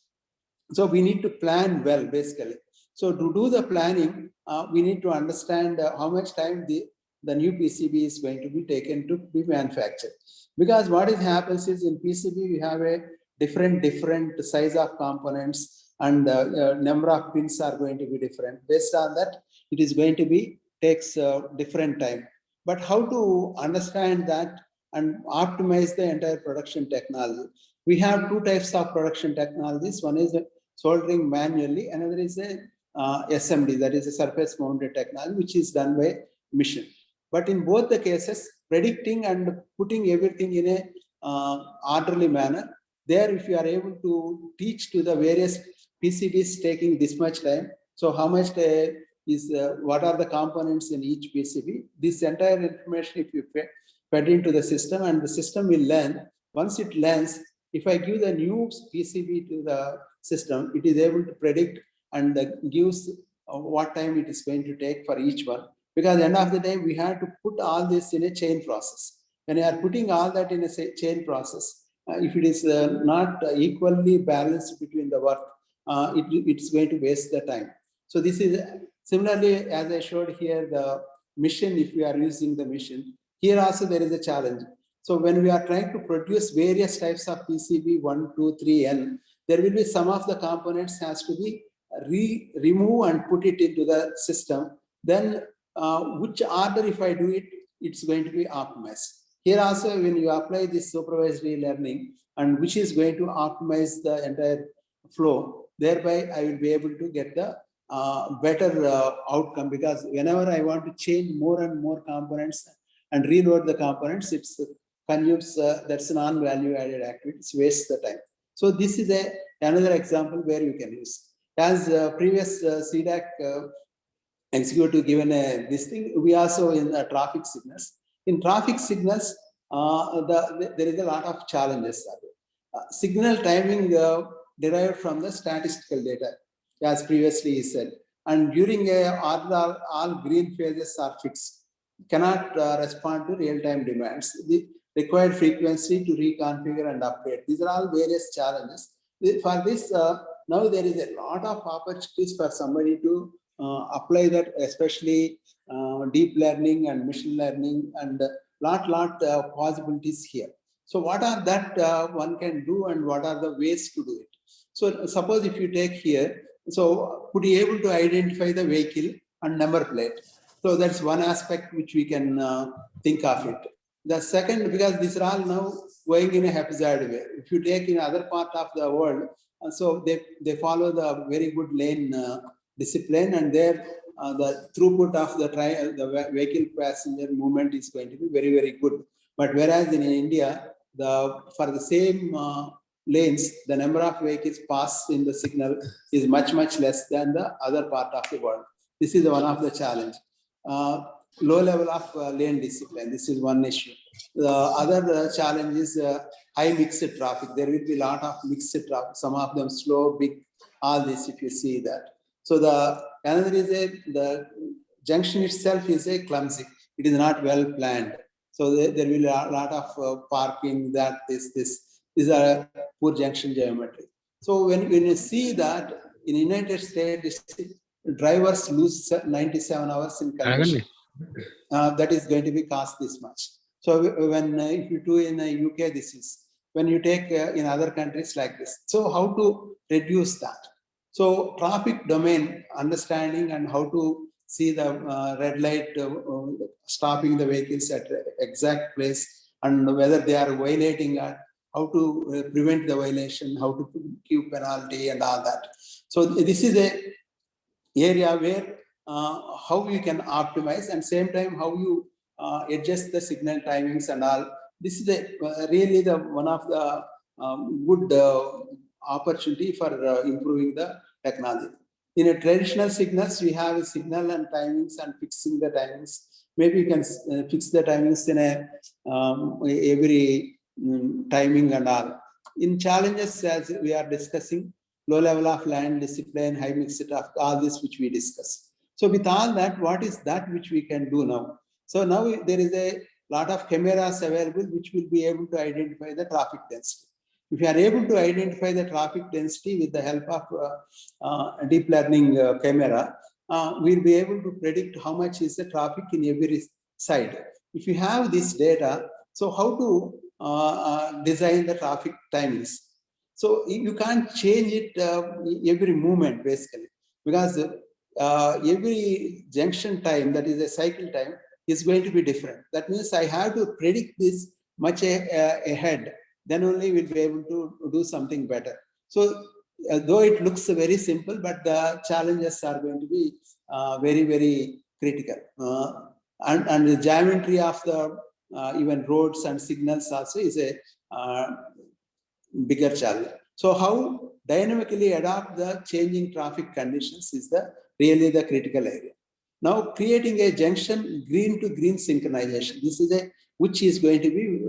So we need to plan well, basically. So to do the planning, we need to understand how much time the new PCB is going to be taken to be manufactured. Because what happens is in PCB, we have a different size of components, and number of pins are going to be different. Based on that, it is going to be takes different time. But how to understand that and optimize the entire production technology? We have two types of production technologies. One is soldering manually, another is a SMD, that is a surface mounted technology, which is done by machine. But in both the cases, predicting and putting everything in a orderly manner, there if you are able to teach to the various PCBs taking this much time, so how much is what are the components in each PCB, this entire information if you fed into the system, and the system will learn. Once it learns, if I give the new PCB to the system, it is able to predict and gives what time it is going to take for each one. Because at the end of the day, we have to put all this in a chain process. When you are putting all that in a chain process, if it is not equally balanced between the work, it's going to waste the time. So this is similarly, as I showed here, the mission, if we are using the mission, here also there is a challenge. So when we are trying to produce various types of PCB 1, 2, 3, N, there will be some of the components has to be remove and put it into the system. Then which order if I do it, it's going to be optimized. Here also, when you apply this supervisory learning, and which is going to optimize the entire flow, thereby I will be able to get the better outcome, because whenever I want to change more and more components and reload the components, it's consumes, that's a non-value added activity, it wastes the time. So this is another example where you can use. As previous CDAC executive given this thing, we also in traffic signals. In traffic signals, there is a lot of challenges. Signal timing derived from the statistical data, as previously said. And during all green phases are fixed, cannot respond to real-time demands. required frequency to reconfigure and update. These are all various challenges. For this, now there is a lot of opportunities for somebody to apply that, especially deep learning and machine learning, and lot possibilities here. So what are that one can do, and what are the ways to do it? So suppose if you take here, so could you able to identify the vehicle and number plate? So that's one aspect which we can think of it. The second, because these are all now going in a haphazard way. If you take in other part of the world, so they follow the very good lane discipline, and there the throughput of the vehicle passenger movement is going to be very, very good. But whereas in India, for the same lanes, the number of vehicles passed in the signal is much less than the other part of the world. This is one of the challenge. Low level of lane discipline. This is one issue. The other challenge is high mixed traffic. There will be a lot of mixed traffic. Some of them slow, big, all this if you see that. So another is the junction itself is a clumsy. It is not well planned. So there will be a lot of parking, these are poor junction geometry. So when you see that in United States, drivers lose 97 hours in condition. That is going to be cost this much. So when if you do in the UK, this is when you take in other countries like this. So how to reduce that? So traffic domain understanding and how to see the red light stopping the vehicles at exact place, and whether they are violating, how to prevent the violation, how to give penalty and all that. So this is a area where how you can optimize, and same time how you adjust the signal timings and all. This is really one of the good opportunity for improving the technology. In a traditional signals, we have a signal and timings and fixing the timings. Maybe you can fix the timings in every timing and all. In challenges, as we are discussing, low level of land discipline, high mixed traffic, all this which we discuss. So with all that, what is that which we can do now? So now there is a lot of cameras available which will be able to identify the traffic density. If you are able to identify the traffic density with the help of deep learning camera, we'll be able to predict how much is the traffic in every side. If you have this data, so how to design the traffic timings? So you can't change it every moment basically, because every junction time, that is a cycle time, is going to be different. That means I have to predict this much ahead, then only we'll be able to do something better. So though it looks very simple, but the challenges are going to be very, very critical. And the geometry of the even roads and signals also is a bigger challenge. So how dynamically adapt the changing traffic conditions is really the critical area. Now creating a junction green to green synchronization. This is which is going to be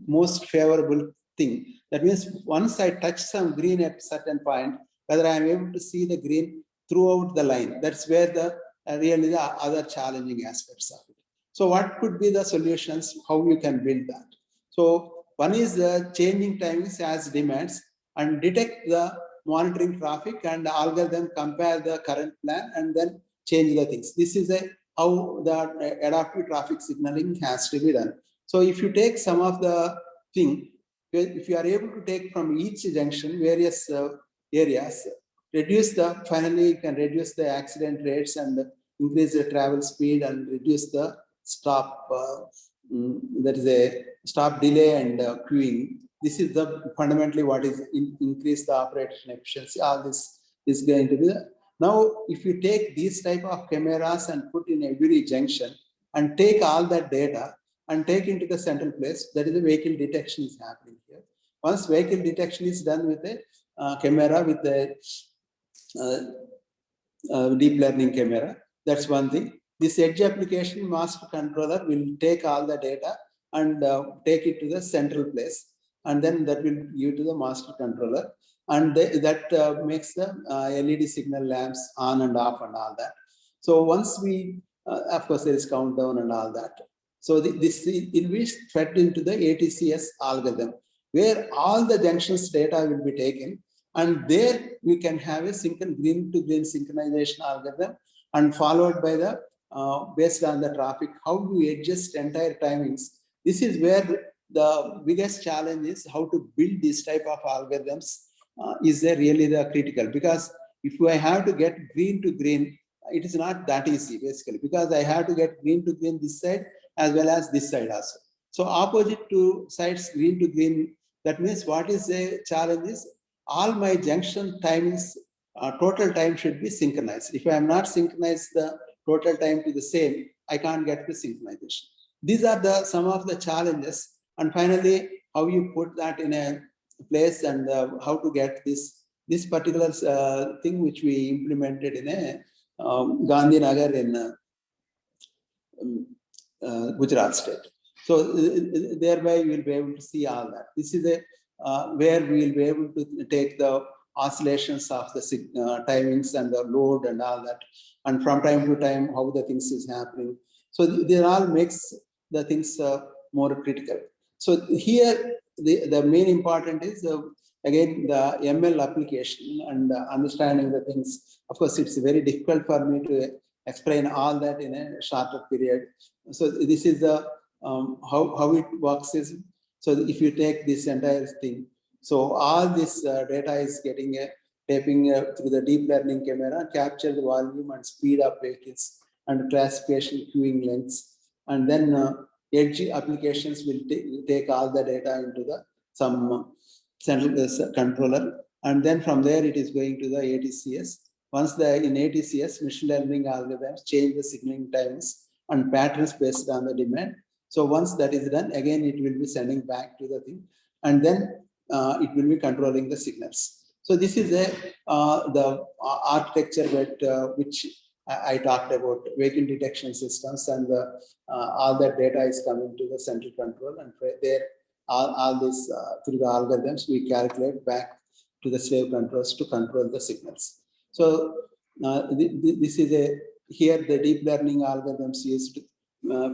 most favorable thing. That means once I touch some green at certain point, whether I am able to see the green throughout the line. That's where really the other challenging aspects of it. So what could be the solutions, how you can build that? So one is the changing timings as demands, and detect the monitoring traffic, and the algorithm compare the current plan and then change the things. This is how the adaptive traffic signaling has to be done. So if you take some of the thing, if you are able to take from each junction various areas, finally you can reduce the accident rates and increase the travel speed and reduce the stop, that is a stop delay and queuing. This is fundamentally what is increase the operation efficiency. All this is going to be now. If you take these type of cameras and put in every junction and take all that data and take into the central place, that is the vehicle detection is happening here. Once vehicle detection is done with a camera, with a deep learning camera, that's one thing. This edge application master controller will take all the data and take it to the central place, and then that will give to the master controller, and that makes the LED signal lamps on and off and all that. So once we, of course there is countdown and all that. So this in which fed into the ATCS algorithm, where all the junctions data will be taken, and there we can have a green to green synchronization algorithm, and followed by the based on the traffic, how do we adjust entire timings. This is where the biggest challenge is, how to build this type of algorithms is there really the critical, because if I have to get green to green, it is not that easy basically, because I have to get green to green this side as well as this side also. So opposite two sides, green to green, that means what is the challenge is all my junction timings, total time should be synchronized. If I am not synchronized the total time to the same, I can't get the synchronization. These are the some of the challenges. And finally, how you put that in a place, and how to get this particular thing which we implemented in a Gandhinagar in Gujarat state. So thereby you will be able to see all that. This is a where we will be able to take the oscillations of the timings and the load and all that, and from time to time how the things is happening. So they all makes the things more critical. So here the main important is again the ML application and understanding the things. Of course, it's very difficult for me to explain all that in a shorter period. So this is the how it works is, so if you take this entire thing, so all this data is getting taping through the deep learning camera, capture the volume and speed of vehicles and classification queuing lengths, and then edge applications will take all the data into the some central controller, and then from there it is going to the ATCS. Once in ATCS, machine learning algorithms change the signaling times and patterns based on the demand. So once that is done, again it will be sending back to the thing, and then it will be controlling the signals. So this is the architecture that which I talked about, vehicle detection systems, and all that data is coming to the central control, and there all this through the algorithms we calculate back to the slave controls to control the signals. So this is here the deep learning algorithms used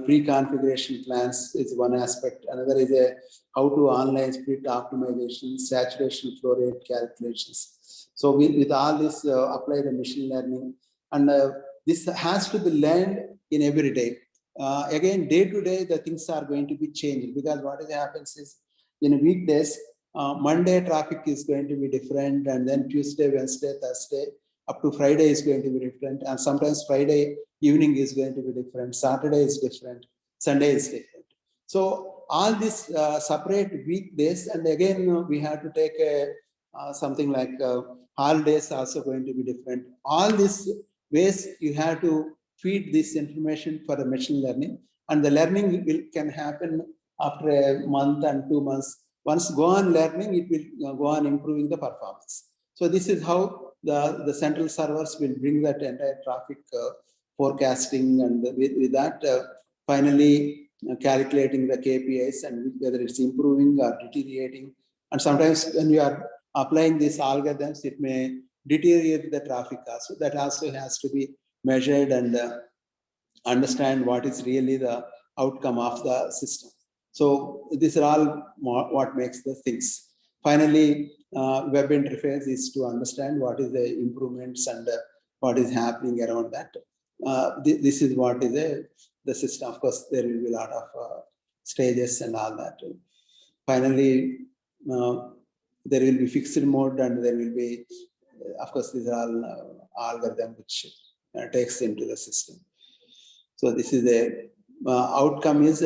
pre-configuration plans is one aspect. Another is how to online split optimization, saturation flow rate calculations. So with all this apply the machine learning, and this has to be learned in every day. Again, day to day, the things are going to be changing, because what happens is in weekdays, Monday traffic is going to be different, and then Tuesday, Wednesday, Thursday, up to Friday is going to be different, and sometimes Friday evening is going to be different, Saturday is different, Sunday is different. So all these separate weekdays, and again we have to take something like holidays also going to be different. All these ways you have to feed this information for the machine learning, and the learning can happen after a month and 2 months. Once go on learning, it will go on improving the performance. So this is how the central servers will bring that entire traffic forecasting, and with that finally calculating the KPIs and whether it's improving or deteriorating. And sometimes when you are applying these algorithms, it may deteriorate the traffic also. That also has to be measured and understand what is really the outcome of the system. So these are all what makes the things. Finally, web interface is to understand what is the improvements and what is happening around that. This is what is the system. Of course, there will be a lot of stages and all that. Finally, there will be fixed mode, and there will be, of course, these are all algorithm which takes into the system. So this is the outcome is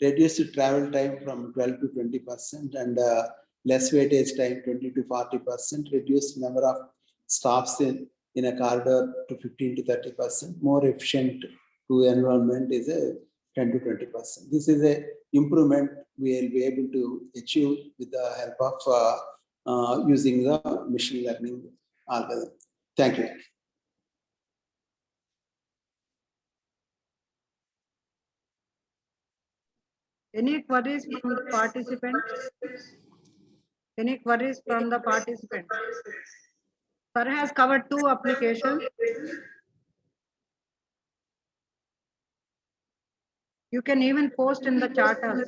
reduced travel time from 12 to 20%, and less weightage time 20 to 40%, reduced number of stops in a corridor to 15 to 30%, more efficient to environment is a 10 to 20%. This is a improvement we will be able to achieve with the help of using the machine learning algorithm. Thank you. Any queries from the participants? Any queries from the participants? Sir has covered 2 applications. You can even post in the chat also.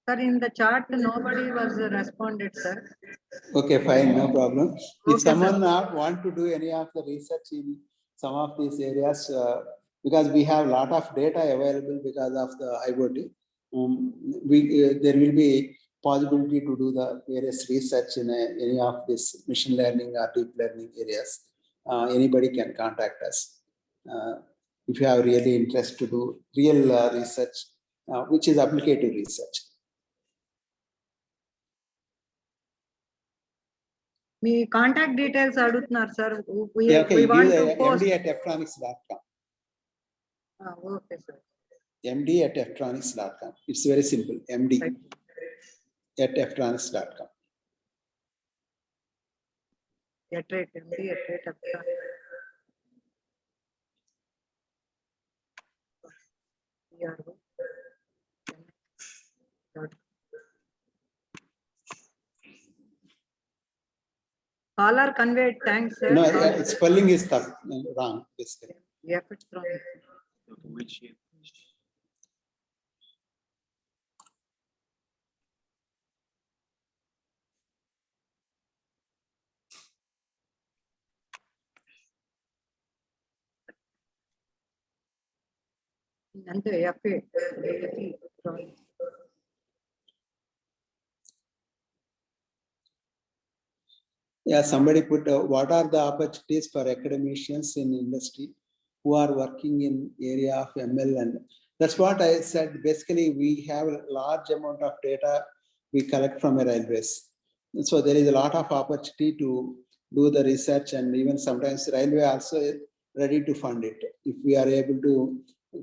Sir, in the chat, nobody was responded, sir. Okay, fine, no problem. If Okay, sir. someone want to do any of the research in some of these areas, because we have a lot of data available because of the IoT, there will be possibility to do the various research in any of this machine learning or deep learning areas. Anybody can contact us. If you have really interest to do real research, which is applicative research. Me contact details అడుగుతున్నారు sir. Yeah, okay, we give want the to post. md@electronics.com. Okay, sir. md@electronics.com. It's very simple. md@electronics.com. At rate, MD at rate of PRO. Caller conveyed thanks, sir. No, spelling is wrong, basically. Yeah, it's wrong. అంటే FA. Yeah, somebody put, what are the opportunities for academicians in industry who are working in area of ML? And that's what I said. Basically, we have a large amount of data we collect from the railways. So there is a lot of opportunity to do the research, and even sometimes railway also is ready to fund it if we are able to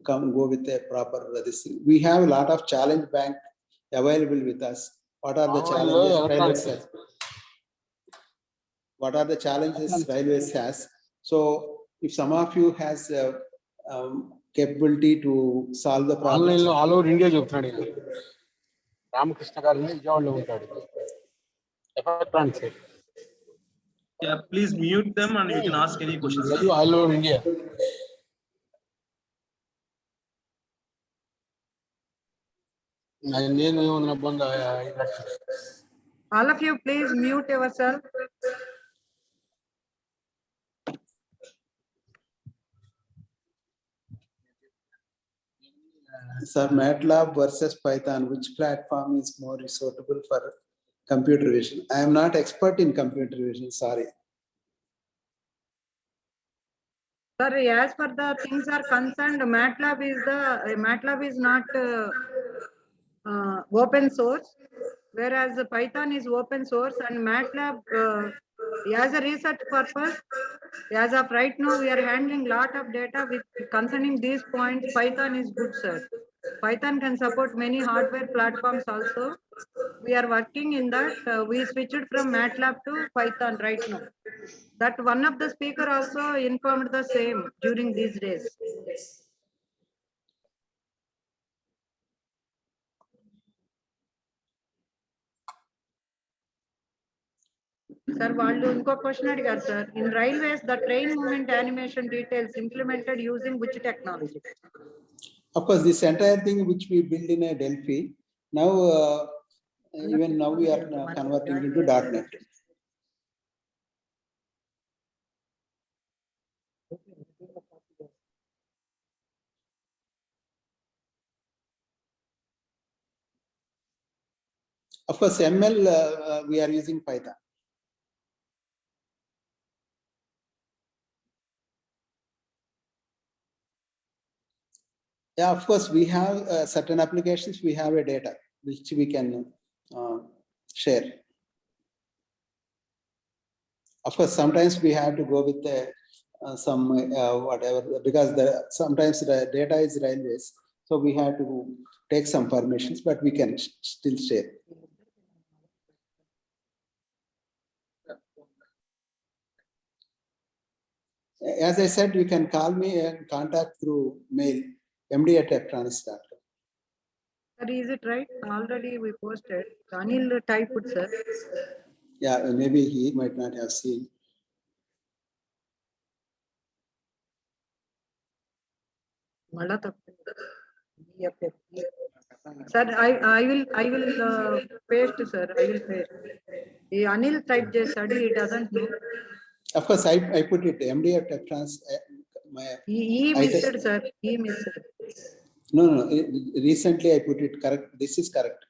go with a proper this. We have a lot of challenge bank available with us. What are the challenges railways has? What are the challenges railways has? So if some of you has capability to solve the problem. Online లో all over India చెప్తున్నాడు ఈయన. రామకృష్ణ గారు విజయవాడలో ఉంటాడు. Electronics. Yeah, please mute them and you can ask any questions. All over India. నేను ఏమన్నా బంద. All of you, please mute yourself. Sir, MATLAB versus Python, which platform is more suitable for computer vision? I am not expert in computer vision, sorry. Sir, as for the things are concerned, MATLAB is not open source, whereas Python is open source, and MATLAB as a research purpose, as of right now, we are handling lot of data with concerning these points. Python is good, sir. Python can support many hardware platforms also. We are working in that. We switched from MATLAB to Python right now. That one of the speaker also informed the same during these days. Sir, వాళ్ళు ఇంకో question అడిగారు sir. In railways, the train movement animation details implemented using which technology? Of course, this entire thing which we build in a Delphi, now even now we are converting into .NET. Of course, ML we are using Python. Yeah, of course, we have certain applications, we have a data which we can share. Of course, sometimes we have to go with some whatever, because sometimes the data is railways, so we have to take some permissions, but we can still share. As I said, you can call me and contact through mail, md@electronics.com. Sir, is it right? Already we posted. Anil typed, sir. Yeah, maybe he might not have seen. Mala tappu. Sir, I will paste, sir. I will paste. Anil typed చేశాడు, he doesn't know. Of course, I put it md@electronics. He missed, sir. He missed. No. Recently I put it correct. This is correct.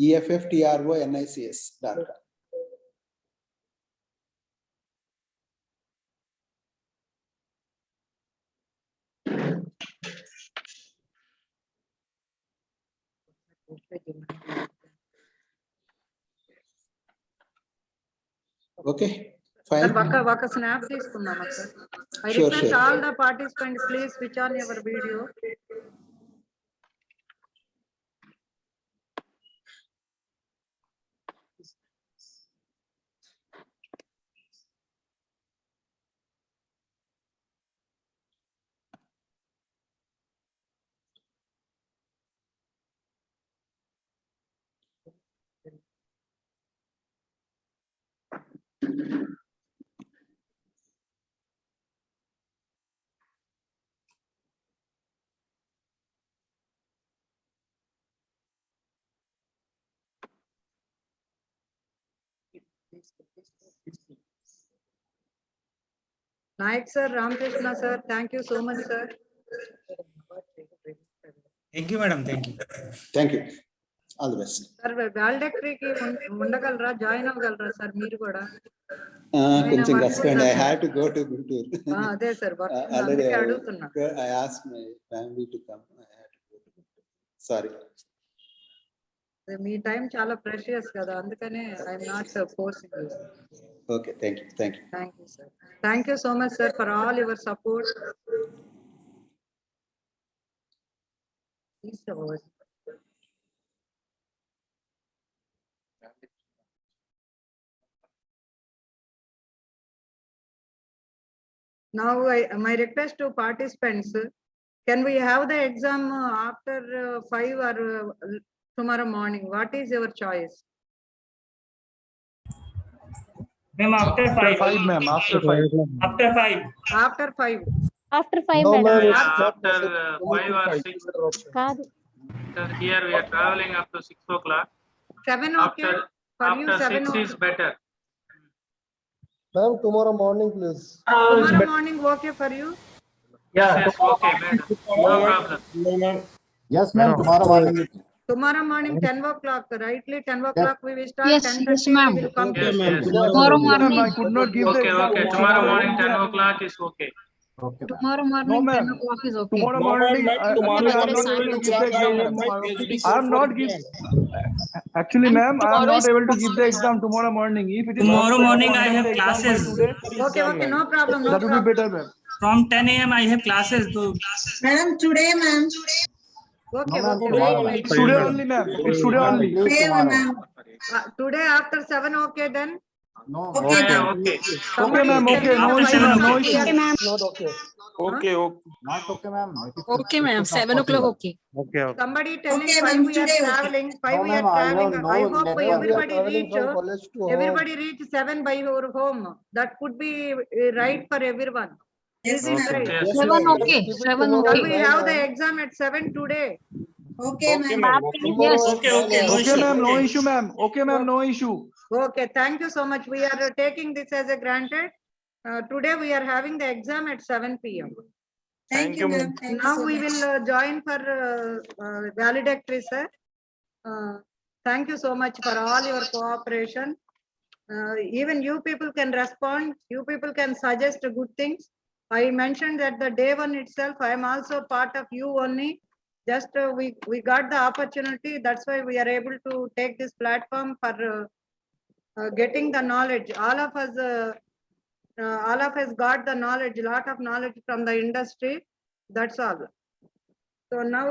EFFTRONICS.com. Okay, Sir, fine. ఒక snap తీసుకుందామా, sir? I Sure, request sure. all the participants, please switch on your video. Naik sir, Ramakrishna sir, thank you so much, sir. Thank you, madam. Thank you. Thank you. All the best. Sir, valedictory ki ఉండగలరా, join అవ్వగలరా sir మీరు కూడా? కొంచెం work కష్టం. ఉందా, I sir? had to go to Guntur. అదే sir, Already అందుకే అడుగుతున్నా. I asked my family to come. I had to go to Guntur. Sorry. Me time చాలా ప్రెషియస్ కదా, అందుకనే I'm not forcing you. Okay, thank you. Thank you. Thank you, sir. Thank you so much, sir, for all your support. Please, sir. Now, my request to participants, can we have the exam after 5 or tomorrow morning? What is your choice? Ma'am, after 5, ma'am. After 5. after 5. After 5. After 5, Yeah, madam. after 5 or 6. కాదు. Here we are traveling up to 6 o'clock. 7 okay? For you, After 7 6 okay. is better. Ma'am, tomorrow morning, please. Tomorrow morning okay for you? Yes, okay, madam. No problem. Yes, ma'am. Tomorrow morning. Tomorrow morning 10 o'clock, rightly 10 o'clock we will start. Yes, 10:30 ma'am. we will complete. Yes, yes. Tomorrow morning. I could not give the Okay, exam. okay. Tomorrow morning 10 o'clock is okay. Okay, ma'am. Tomorrow No, morning ma'am. 10 o'clock is okay. Tomorrow morning, actually, I am not able to give the exam. I am not give. Actually, ma'am, I am not able to give the exam tomorrow morning. If it is Tomorrow possible to morning I conduct have the exam by classes. today, Okay, okay, no problem, no that would be problem. better, ma'am. From 10 a.m. I have classes. So Madam, today, ma'am. Okay, No, ma'am, okay. tomorrow. Wait, It's today only, ma'am. It's today only. Today, ma'am. Today after 7 okay then? No. Okay, Yeah, ma'am. okay. Okay, ma'am. Okay. No After issue, 7 ma'am. No o'clock. issue. Okay, ma'am. Not okay. Not okay, ma'am. Okay, ma'am. 7 o'clock okay. Somebody telling Okay, 5 ma'am, we are today okay. traveling, 5 No, we are ma'am, I have traveling. no I hope network. We are everybody traveling reach, from college to home. everybody reach 7 by your home. That could be right for everyone. Yes, Is it ma'am. right? Yes. 7 okay. Keep it 7 tomorrow Shall okay. we 9 have the a.m. exam at 7 today? Okay, ma'am. Yes. okay, okay, no Okay, issue. ma'am. No issue, ma'am. Okay, ma'am. No issue. Okay, thank you so much. We are taking this as a granted. Today we are having the exam at 7 p.m. Thank you, ma'am. Thank you Now so we much. will join for valedictory, sir. Thank you so much for all your cooperation. Even you people can respond. You people can suggest good things. I mentioned that the day one itself, I am also part of you only. Just we got the opportunity. That's why we are able to take this platform for getting the knowledge. All of us got the knowledge, lot of knowledge from the industry. That's all. So now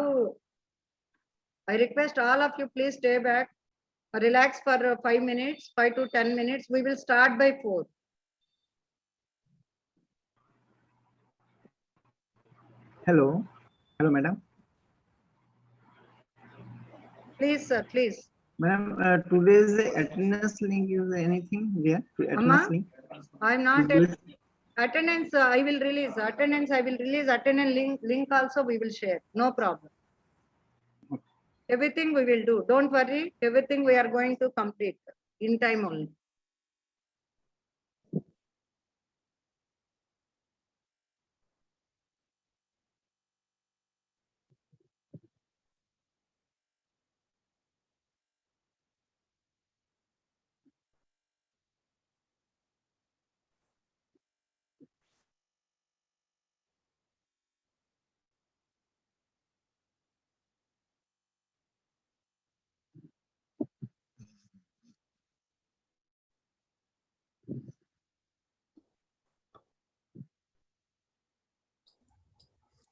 I request all of you, please stay back, relax for 5 minutes, 5 to 10 minutes. We will start by 4. Hello. Hello, madam. Please, sir, please. Madam, today's attendance link is anything there? Attendance link? I'm not Is it- attendance. I will release attendance. I will release attendance link also. We will share. No problem. Everything we will do. Don't worry. Everything we are going to complete in time only.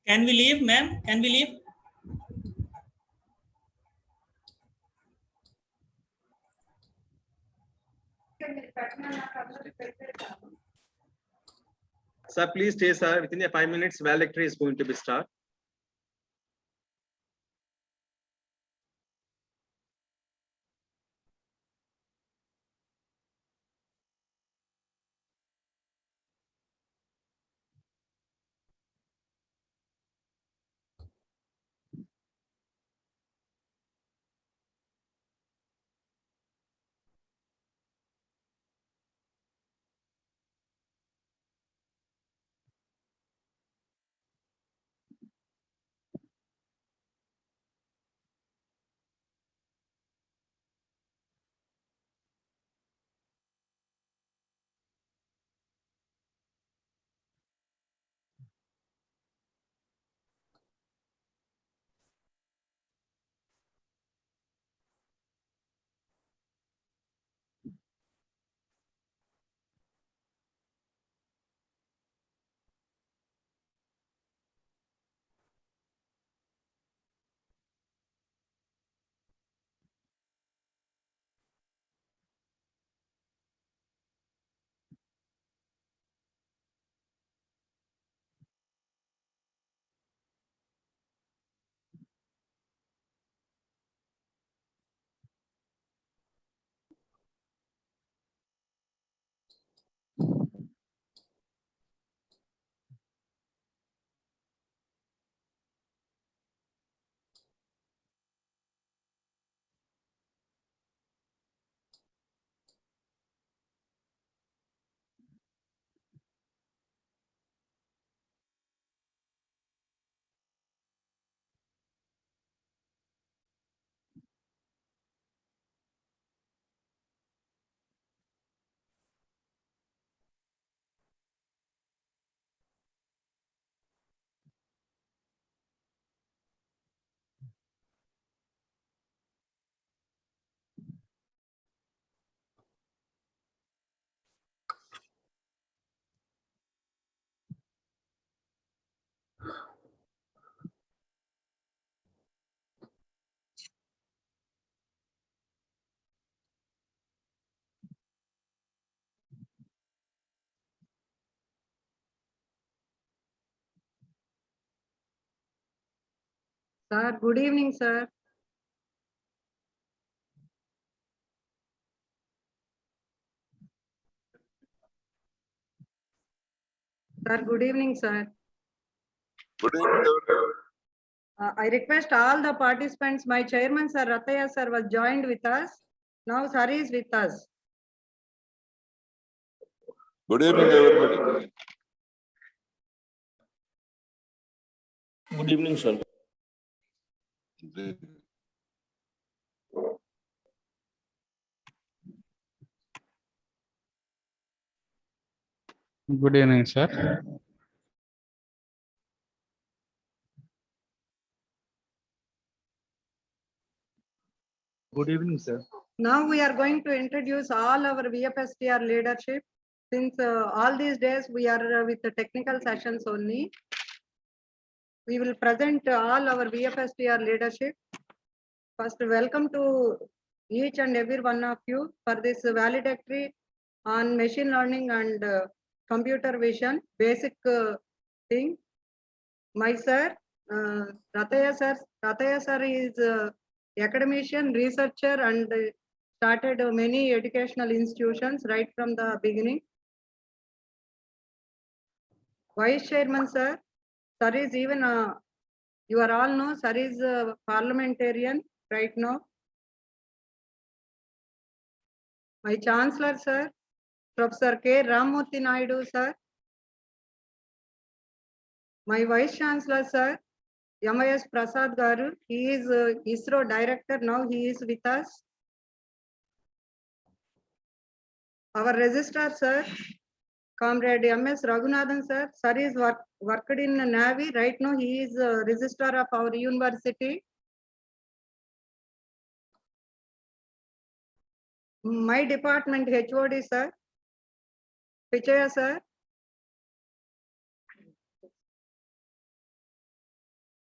Can we leave, ma'am? Can we leave? Sir, please stay, sir. Within the 5 minutes, valedictory is going to be start. Sir, good evening, sir. Sir, good evening, sir. Good evening. I request all the participants, my chairman, sir, Rataya, sir, was joined with us. Now, sir is with us. Good evening, everybody. Good evening, sir. Good evening, sir. Good evening, sir. Now we are going to introduce all our VFSTR leadership. Since all these days we are with the technical sessions only, we will present all our VFSTR leadership. First, welcome to each and every one of you for this valedictory on machine learning and computer vision, basic thing. My sir, Rataya sir is academician, researcher, and started many educational institutions right from the beginning. Vice Chairman sir is even, you are all know, sir is a parliamentarian right now. My Chancellor sir, Professor K. Ramamurthy Naidu sir. My Vice Chancellor sir, MIS Prasad Garu, he is ISRO director, now he is with us. Our registrar sir, Comrade MS Raghunathan sir, sir is worked in Navy, right now he is registrar of our university. My department HOD sir, Pichaya sir.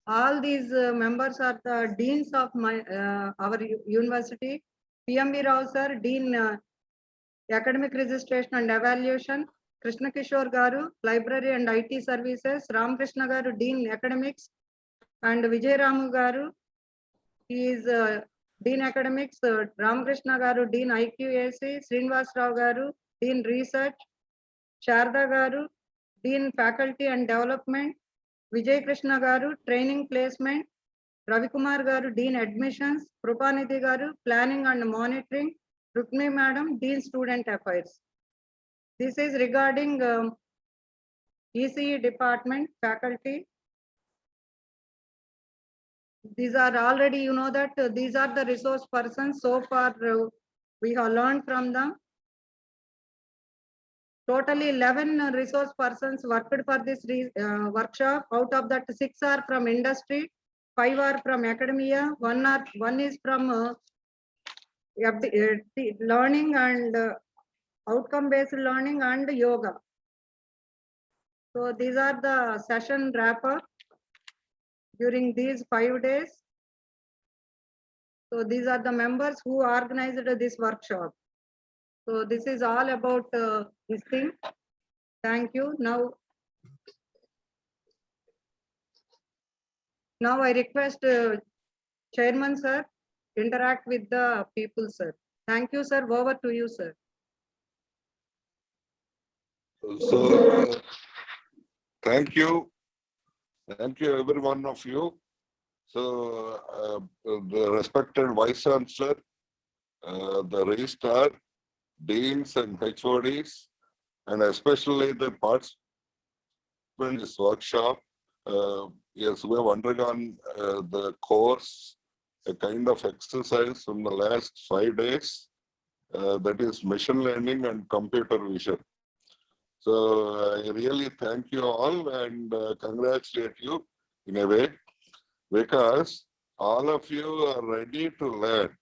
All these members are the deans of our university. PMB Rao sir, Dean Academic Registration and Evaluation. Krishna Kishore Garu, Library and IT Services. Ram Krishna Garu, Dean Academics. And Vijay Ramu Garu, he is Dean Academics. Ram Krishna Garu, Dean IQAC. Srinivas Rao Garu, Dean Research. Sharda Garu, Dean Faculty and Development. Vijay Krishna Garu, Training Placement. Ravikumar Garu, Dean Admissions. Krupanidhi Garu, Planning and Monitoring. Rukmini Madam, Dean Student Affairs. This is regarding ECE department faculty. These are already, you know that these are the resource persons. So far, we have learned from them. Totally 11 resource persons worked for this workshop. Out of that, 6 are from industry, 5 are from academia, one is from learning and outcome-based learning and yoga. So these are the session wrap-up during these 5 days. So these are the members who organized this workshop. So this is all about this thing. Thank you. Now I request Chairman sir, interact with the people, sir. Thank you, sir. Over to you, sir. So, thank you every one of you. So, the respected Vice Chancellor, the Registrar, Deans and HODs, and especially the participants in this workshop. Yes, we have undergone the course, a kind of exercise from the last 5 days, that is machine learning and computer vision. So I really thank you all and congratulate you in a way, because all of you are ready to learn.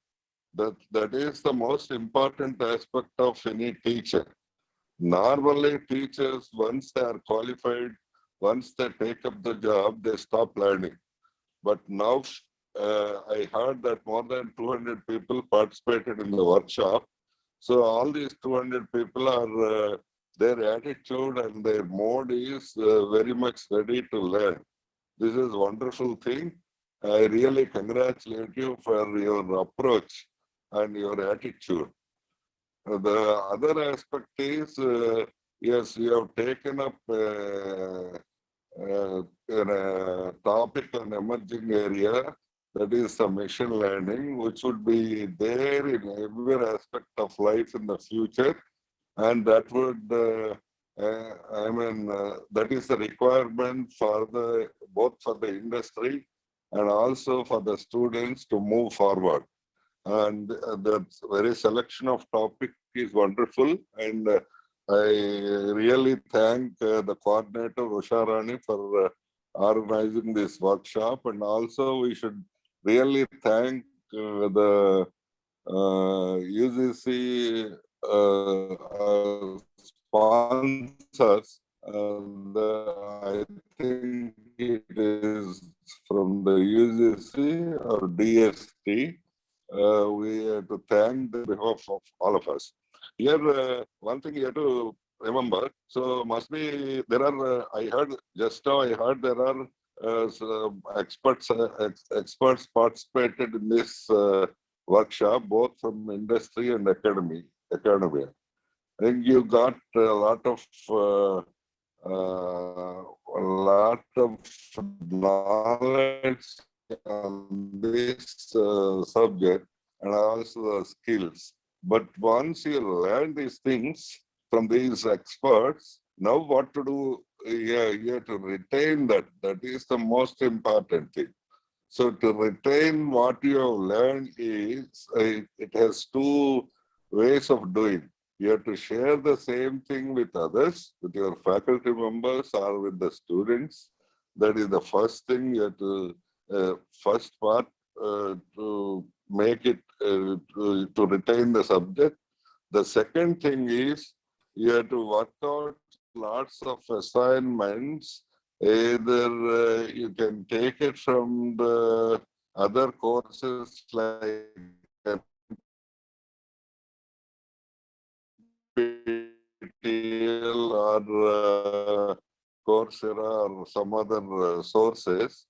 That is the most important aspect of any teacher. Normally teachers, once they are qualified, once they take up the job, they stop learning. But now I heard that more than 200 people participated in the workshop. So all these 200 people are, their attitude and their mode is very much ready to learn. This is a wonderful thing. I really congratulate you for your approach and your attitude. The other aspect is, yes, you have taken up a topic on emerging area, that is the machine learning, which would be there in every aspect of life in the future. And that would, that is the requirement for both for the industry and also for the students to move forward. And the very selection of topic is wonderful. And I really thank the coordinator, Usha Rani, for organizing this workshop. And also we should really thank the UGC sponsors I think it is from the UGC or DST. We have to thank the behalf of all of us. Here, one thing you have to remember. So must be there are. I heard just now. I heard there are experts participated in this workshop, both from industry and academia. I think you got a lot of knowledge on this subject and also the skills. But once you learn these things from these experts, now what to do? You have to retain that. That is the most important thing. So to retain what you have learned is, it has two ways of doing. You have to share the same thing with others, with your faculty members or with the students. That is the first thing you have to, first part to make it, to retain the subject. The second thing is you have to work out lots of assignments. Either you can take it from the other courses like NPTEL or Coursera or some other sources.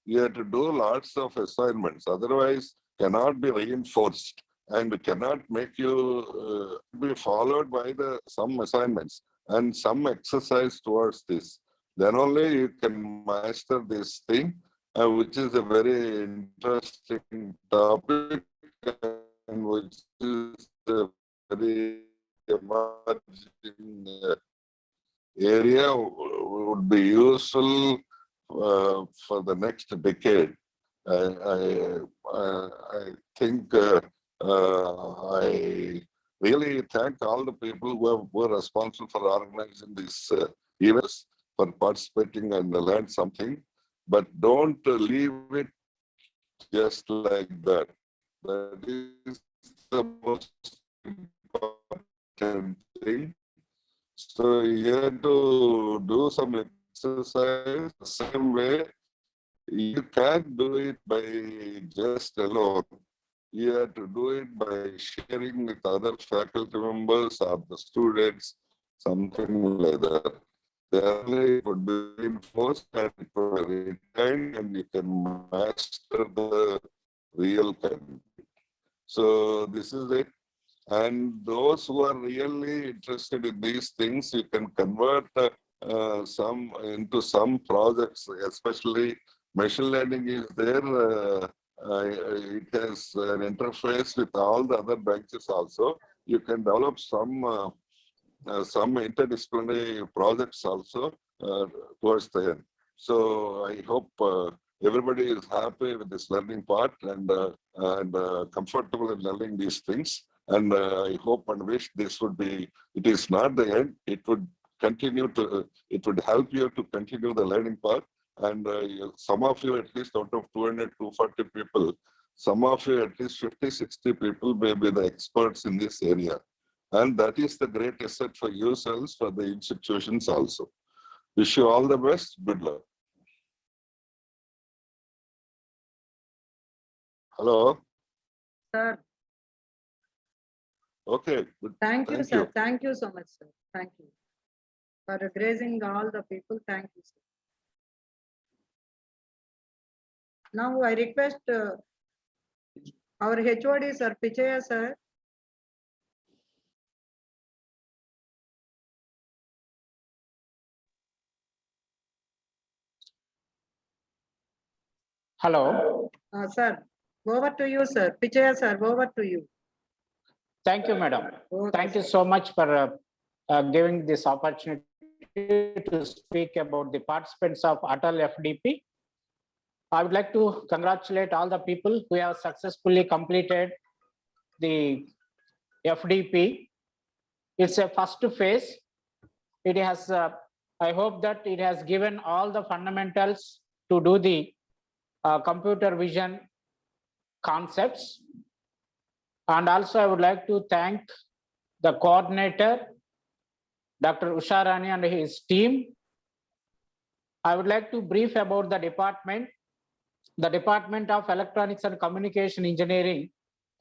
You have to do lots of assignments. Otherwise, cannot be reinforced and cannot make you be followed by some assignments and some exercise towards this. Then only you can master this thing, which is a very interesting topic and which is a very emerging area, would be useful for the next decade. I think I really thank all the people who were responsible for organizing these events, for participating and learn something. But don't leave it just like that. That is the most important thing. So you have to do some exercise the same way. You can't do it by just alone. You have to do it by sharing with other faculty members or the students, something like that. Then it would be reinforced and it would be retained and you can master the real content. So this is it. And those who are really interested in these things, you can convert some into some projects, especially machine learning is there. It has an interface with all the other branches also. You can develop some interdisciplinary projects also towards the end. So I hope everybody is happy with this learning part and comfortable in learning these things. And I hope and wish this would be, it is not the end, it would continue to, it would help you to continue the learning part. And some of you, at least out of 200, 240 people, some of you, at least 50, 60 people may be the experts in this area. And that is the great asset for yourselves, for the institutions also. Wish you all the best. Good luck. Hello. Sir, Okay. Good. thank you, sir. Thank you so much, sir. Thank you for grazing all the people. Thank you, sir. Now I request our HOD, Sir Pichaya, sir. Hello. Sir, over to you, sir. Pichaya, sir, over to you. Thank you, madam. Okay, Thank you so much for giving this opportunity to speak about the participants of Atal FDP. I would like to congratulate all the people who have successfully completed the FDP. It's a first phase. It has, I hope that it has given all the fundamentals to do the computer vision concepts. And also I would like to thank the coordinator Dr. Usha Rani and his team. I would like to brief about the department. The Department of Electronics and Communication Engineering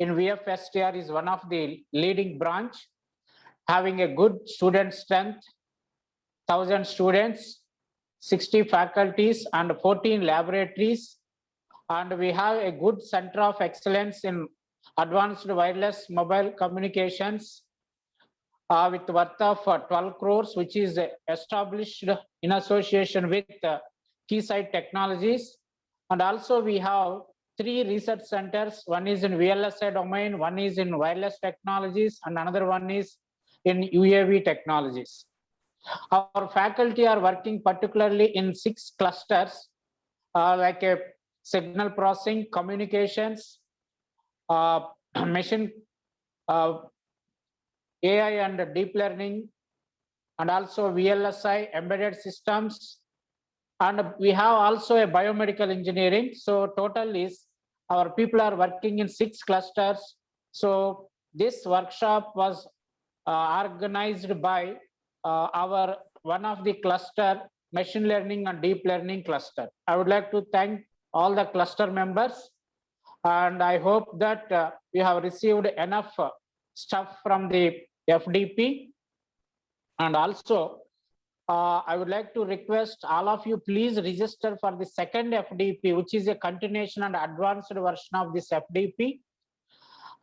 in VFSTR is one of the leading branch, having a good student strength, 1,000 students, 60 faculties and 14 laboratories. And we have a good center of excellence in advanced wireless mobile communications with worth of 12 crores, which is established in association with Keysight Technologies. And also we have 3 research centers. One is in VLSI domain, one is in wireless technologies, and another one is in UAV technologies. Our faculty are working particularly in 6 clusters, like a signal processing, communications, machine, AI and deep learning, and also VLSI, embedded systems. And we have also a biomedical engineering. So total is our people are working in 6 clusters. So this workshop was organized by our one of the cluster, machine learning and deep learning cluster. I would like to thank all the cluster members, and I hope that you have received enough stuff from the FDP. And also I would like to request all of you, please register for the second FDP, which is a continuation and advanced version of this FDP.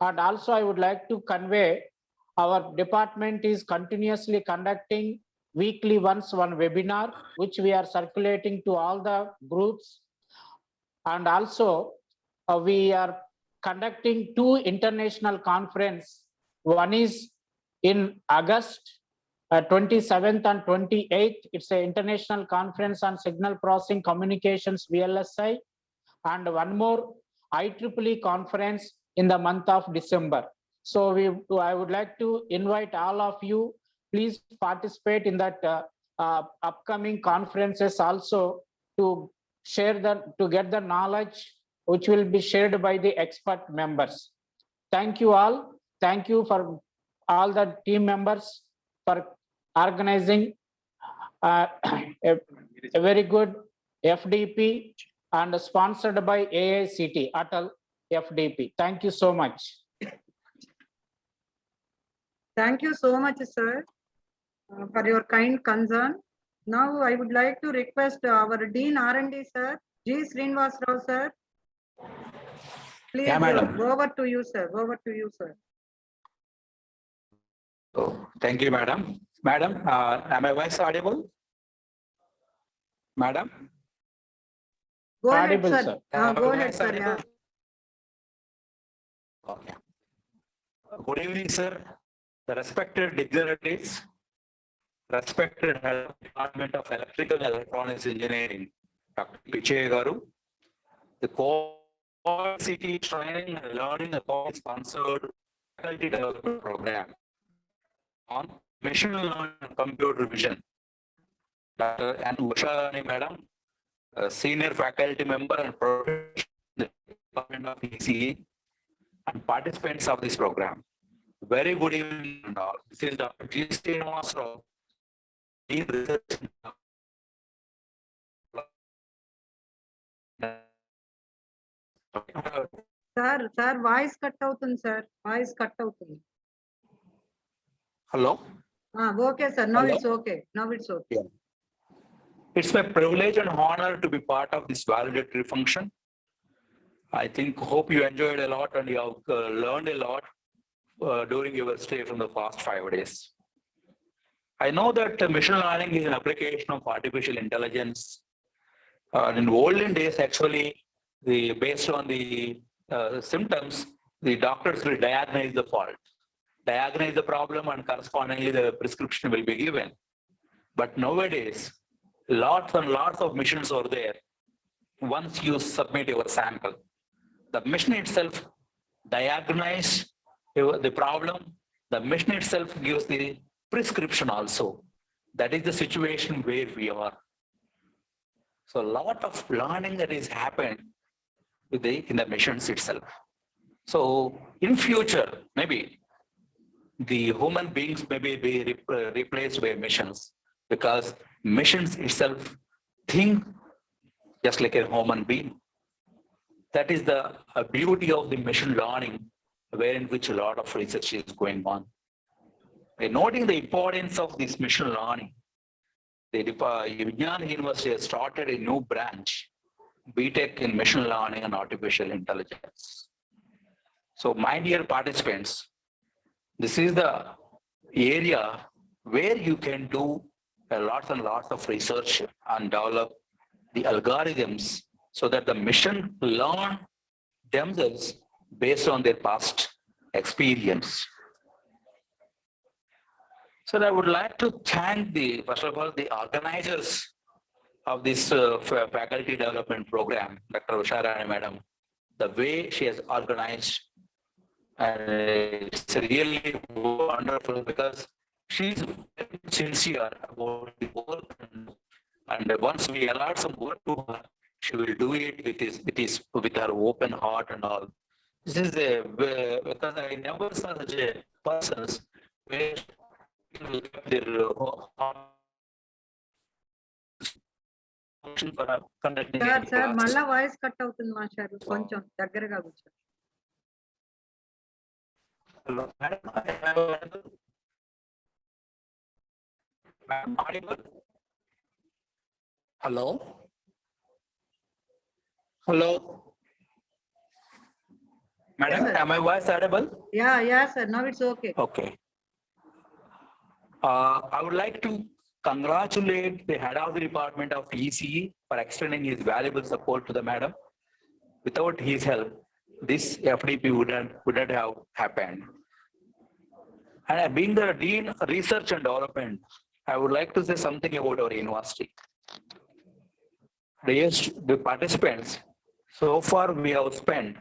And also I would like to convey our department is continuously conducting weekly once one webinar, which we are circulating to all the groups. And also we are conducting 2 international conferences. One is in August 27th and 28th. It's an international conference on signal processing communications VLSI, and one more IEEE conference in the month of December. So I would like to invite all of you, please participate in that upcoming conferences also to share to get the knowledge which will be shared by the expert members. Thank you all. Thank you for all the team members for organizing a very good FDP and sponsored by AICT, Atal FDP. Thank you so much. Thank you so much, sir, for your kind concern. Now I would like to request our Dean R&D, sir, G. Srinivas Rao, sir. Please, Yeah, madam. over to you, sir. Over to you, sir. Oh, thank you, madam. Madam, am I voice audible? Madam? Go Audible, ahead, sir. sir. Go ahead, sir. Yeah. Okay. Good evening, sir. The respected dignitaries, respected head of Department of Electrical and Electronics Engineering, Dr. Pichai Garu, the CT Training and Learning sponsored faculty development program on machine learning and computer vision. Dr. and Usha Rani, madam, a senior faculty member and professor in the Department of ECE, and participants of this program. Very good evening and all. This is Dr. G. Srinivas Rao, Dean Research. Sir, voice cut outundi, sir. Voice cut outundi. Hello? Okay, sir. Now Hello? it's okay. Now it's okay. Yeah. It's my privilege and honor to be part of this validatory function. I hope you enjoyed a lot and you have learned a lot during your stay from the past 5 days. I know that machine learning is an application of artificial intelligence. In olden days, actually, based on the symptoms, the doctors will diagnose the fault, diagnose the problem, and correspondingly the prescription will be given. But nowadays, lots and lots of machines are there. Once you submit your sample, the machine itself diagnoses the problem. The machine itself gives the prescription also. That is the situation where we are. So a lot of learning that is happened in the machines itself. So in future, maybe the human beings may be replaced by machines, because machines itself think just like a human being. That is the beauty of the machine learning, wherein which a lot of research is going on. By noting the importance of this machine learning, the Vijnana University has started a new branch, BTech in Machine Learning and Artificial Intelligence. So my dear participants, this is the area where you can do lots and lots of research and develop the algorithms so that the machine learn themselves based on their past experience. So I would like to thank first of all, the organizers of this faculty development program, Dr. Usha Rani Madam, the way she has organized, and it's really wonderful because she's very sincere about the work, and once we allot some work to her, she will do it with her open heart and all. This is because I never saw such a persons where people kept their for conducting Sir, any sir, class. మళ్ళా voice cut అవుతుంది మాస్టారు కొంచెం దగ్గరగా కూర్చో. Hello, madam. Madam, audible? Hello? Hello? Madam, Yes, sir. am I voice audible? Yeah, sir, now it's okay. Okay. I would like to congratulate the head of the department of ECE for extending his valuable support to the madam. Without his help, this FDP wouldn't have happened. And being the Dean Research and Development, I would like to say something about our university. The participants, so far we have spent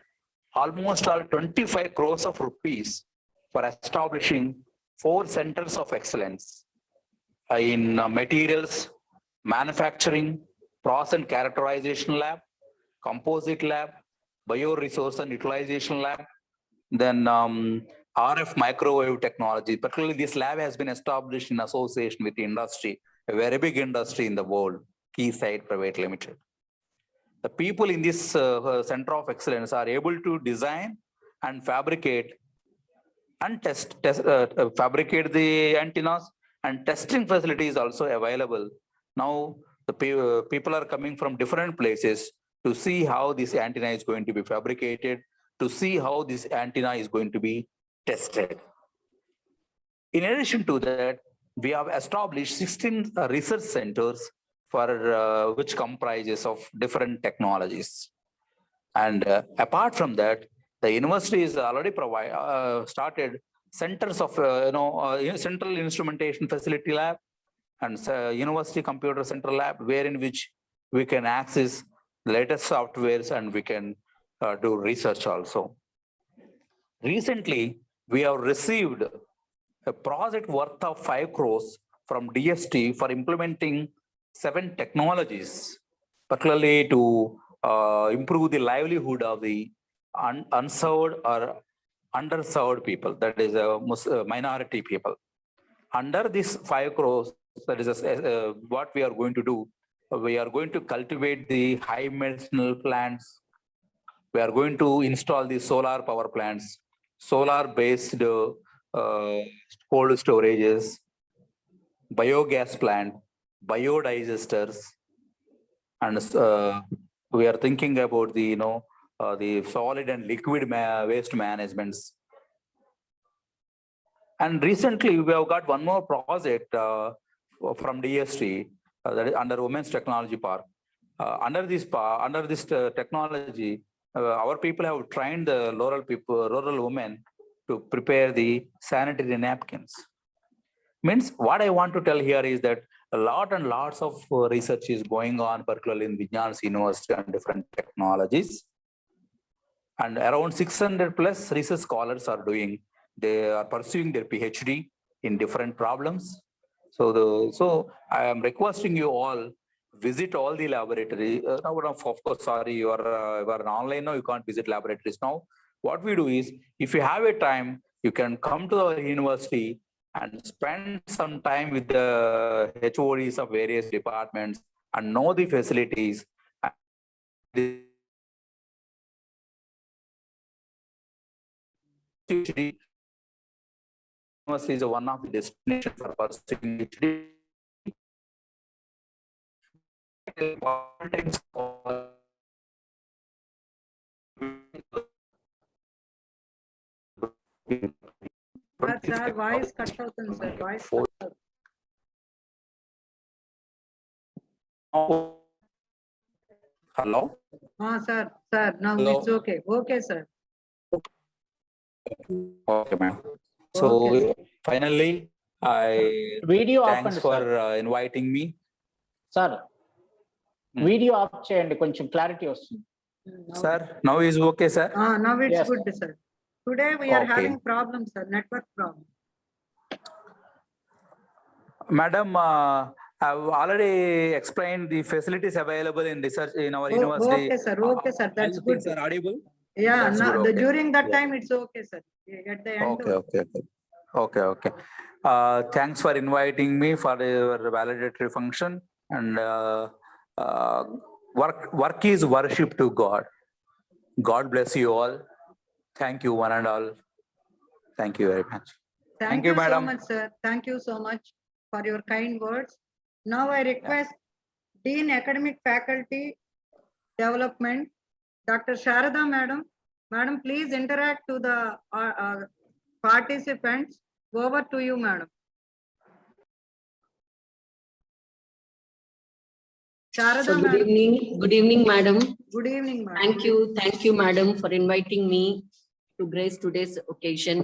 almost 25 crores of rupees for establishing 4 centers of excellence in materials, manufacturing, process and characterization lab, composite lab, bioresource and utilization lab, then RF microwave technology. Particularly this lab has been established in association with the industry, a very big industry in the world, Keysight Private Limited. The people in this center of excellence are able to design and fabricate and fabricate the antennas, and testing facility is also available. Now the people are coming from different places to see how this antenna is going to be fabricated, to see how this antenna is going to be tested. In addition to that, we have established 16 research centers for which comprises of different technologies. And apart from that, the university is already started centers of central instrumentation facility lab and university computer center lab, wherein which we can access latest softwares and we can do research also. Recently, we have received a project worth of 5 crores from DST for implementing 7 technologies, particularly to improve the livelihood of the unserved or underserved people, that is minority people. Under this 5 crores, that is what we are going to do. We are going to cultivate the high medicinal plants. We are going to install the solar power plants, solar-based cold storages, biogas plant, biodigesters, and we are thinking about the the solid and liquid waste managements. And recently we have got one more project from DST that is under Women's Technology Park. Under this technology, our people have trained the rural women to prepare the sanitary napkins. Means what I want to tell here is that a lot and lots of research is going on, particularly in Vijnana University and different technologies. And around 600 plus research scholars are they are pursuing their PhD in different problems. So I am requesting you all visit all the laboratory. Of course, sorry, you are online now, you can't visit laboratories now. What we do is, if you have a time, you can come to our university and spend some time with the HODs of various departments and know the facilities. University is one of the destinations for pursuing PhD. Sir, voice cut అవుతుంది sir, voice cut అవుతుంది. Hello? Sir, now Hello? it's okay. Okay, sir. Okay, ma'am. So finally, Video thanks open, for sir. inviting me. Sir, video of చేయండి, కొంచెం clarity వస్తుంది. Sir, now is okay, sir? Now it's Yes. good, sir. Today we are Okay. having problems, sir, network problem. Madam, I've already explained the facilities available in research in our university. Okay, sir. Okay, sir. That's good. Sir, audible? Yeah, That's no, good, okay. during that Yeah. time it's okay, sir. At the end. Okay. Thanks for inviting me for your validatory function, and work is worship to God. God bless you all. Thank you, one and all. Thank you very much. Thank you so madam. much, sir. Thank you so much for your kind words. Now I request Dean Academic Faculty Development, Dr. Sharada Madam. Madam, please interact to the participants. Over to you, madam. Sharada So good madam. evening, madam. Good evening, madam. Thank you, madam, for inviting me to grace today's occasion.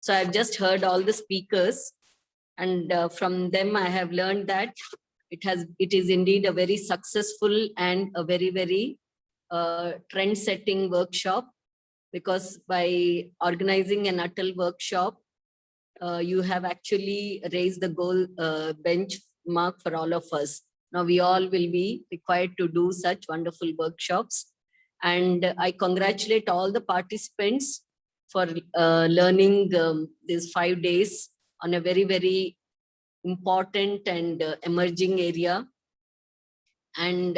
So I've just heard all the speakers, and from them I have learned that it is indeed a very successful and a very, very trend-setting workshop, because by organizing an Atal workshop, you have actually raised the goal benchmark for all of us. Now we all will be required to do such wonderful workshops. And I congratulate all the participants for learning these 5 days on a very, very important and emerging area. And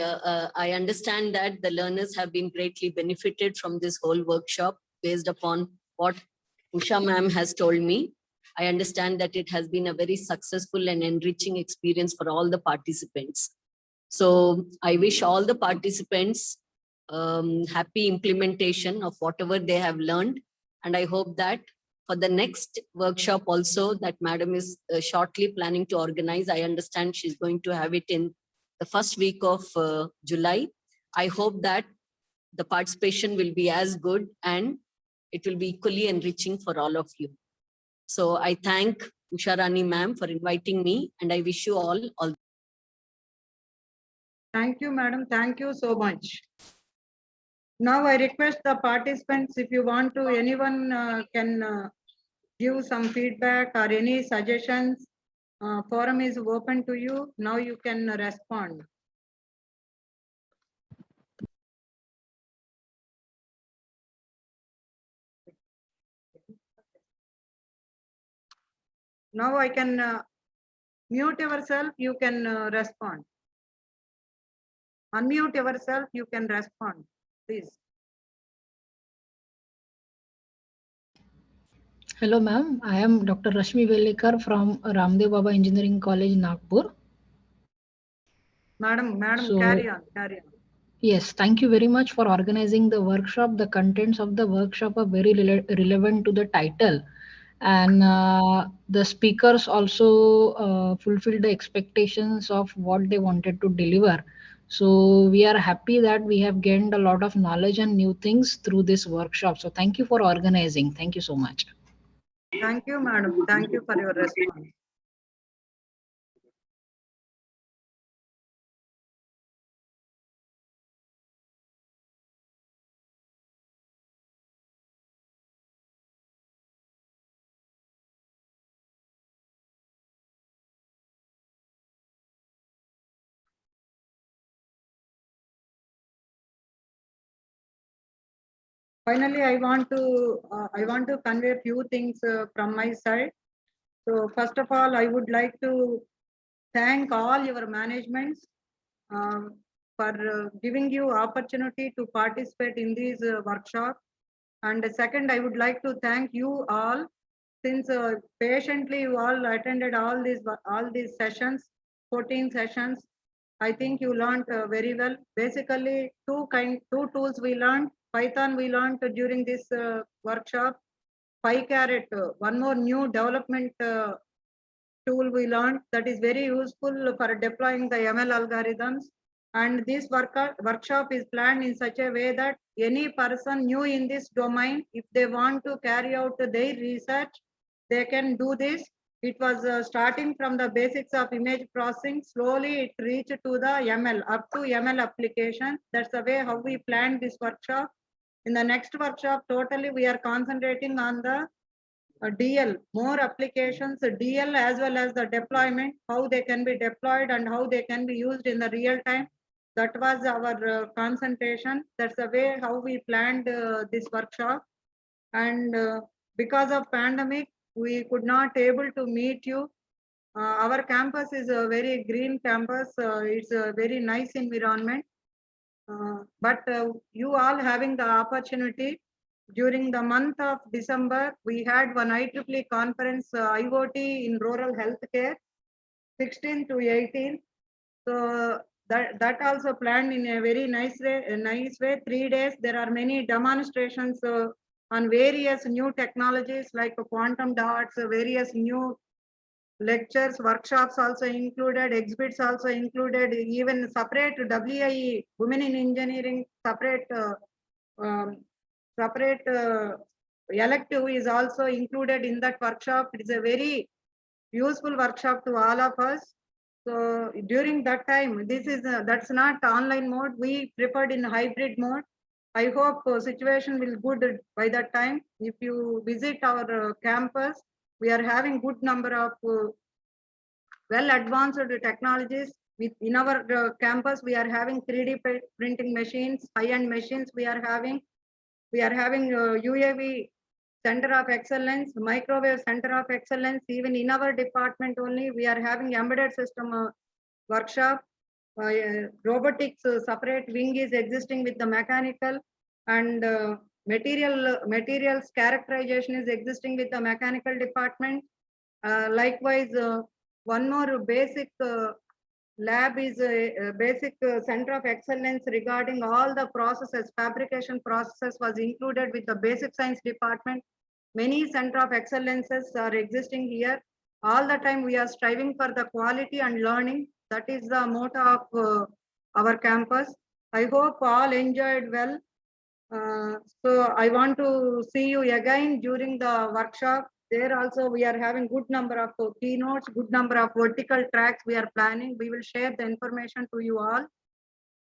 I understand that the learners have been greatly benefited from this whole workshop based upon what Usha ma'am has told me. I understand that it has been a very successful and enriching experience for all the participants. So I wish all the participants happy implementation of whatever they have learned. And I hope that for the next workshop also that madam is shortly planning to organize, I understand she's going to have it in the first week of July. I hope that the participation will be as good and it will be equally enriching for all of you. So I thank Usha Rani ma'am for inviting me, and I wish you all. Thank you, madam. Thank you so much. Now I request the participants, if you want to, anyone can give some feedback or any suggestions. Forum is open to you. Now you can respond. Now I can mute yourself, you can respond. Unmute yourself, you can respond, please. Hello, ma'am. I am Dr. Rashmi Velekar from Ramdev Baba Engineering College, Nagpur. Madam, So- carry on. Yes, thank you very much for organizing the workshop. The contents of the workshop are very relevant to the title. And the speakers also fulfilled the expectations of what they wanted to deliver. So we are happy that we have gained a lot of knowledge and new things through this workshop. So thank you for organizing. Thank you so much. Thank you, madam. Thank you for your response. Finally, I want to convey a few things from my side. So first of all, I would like to thank all your managements for giving you opportunity to participate in this workshop. And second, I would like to thank you all, since patiently you all attended all these sessions, 14 sessions. I think you learned very well. Basically, two tools we learned. Python we learned during this workshop. PyCaret, one more new development tool we learned that is very useful for deploying the ML algorithms. And this workshop is planned in such a way that any person new in this domain, if they want to carry out their research, they can do this. It was starting from the basics of image processing. Slowly it reached to the ML, up to ML application. That's the way how we planned this workshop. In the next workshop, totally we are concentrating on the DL, more applications, DL as well as the deployment, how they can be deployed and how they can be used in the real time. That was our concentration. That's the way how we planned this workshop. And because of pandemic, we could not able to meet you. Our campus is a very green campus. It's a very nice environment. But you all having the opportunity during the month of December, we had one IEEE conference, IoT in rural healthcare, 16 to 18. So that also planned in a very nice way. 3 days, there are many demonstrations on various new technologies like quantum dots, various new lectures, workshops also included, exhibits also included, even separate WIE, Women in Engineering, separate elective is also included in that workshop. It is a very useful workshop to all of us. So during that time, that's not online mode. We preferred in hybrid mode. I hope situation will good by that time. If you visit our campus, we are having good number of well advanced technologies. In our campus, we are having 3D printing machines, high-end machines. We are having UAV Center of Excellence, Microwave Center of Excellence. Even in our department only, we are having embedded system workshop. Robotics separate wing is existing with the mechanical, and materials characterization is existing with the mechanical department. Likewise, one more basic lab is a basic center of excellence regarding all the processes, fabrication processes was included with the basic science department. Many center of excellences are existing here. All the time we are striving for the quality and learning. That is the motto of our campus. I hope all enjoyed well. So I want to see you again during the workshop. There also we are having good number of keynotes, good number of vertical tracks we are planning. We will share the information to you all.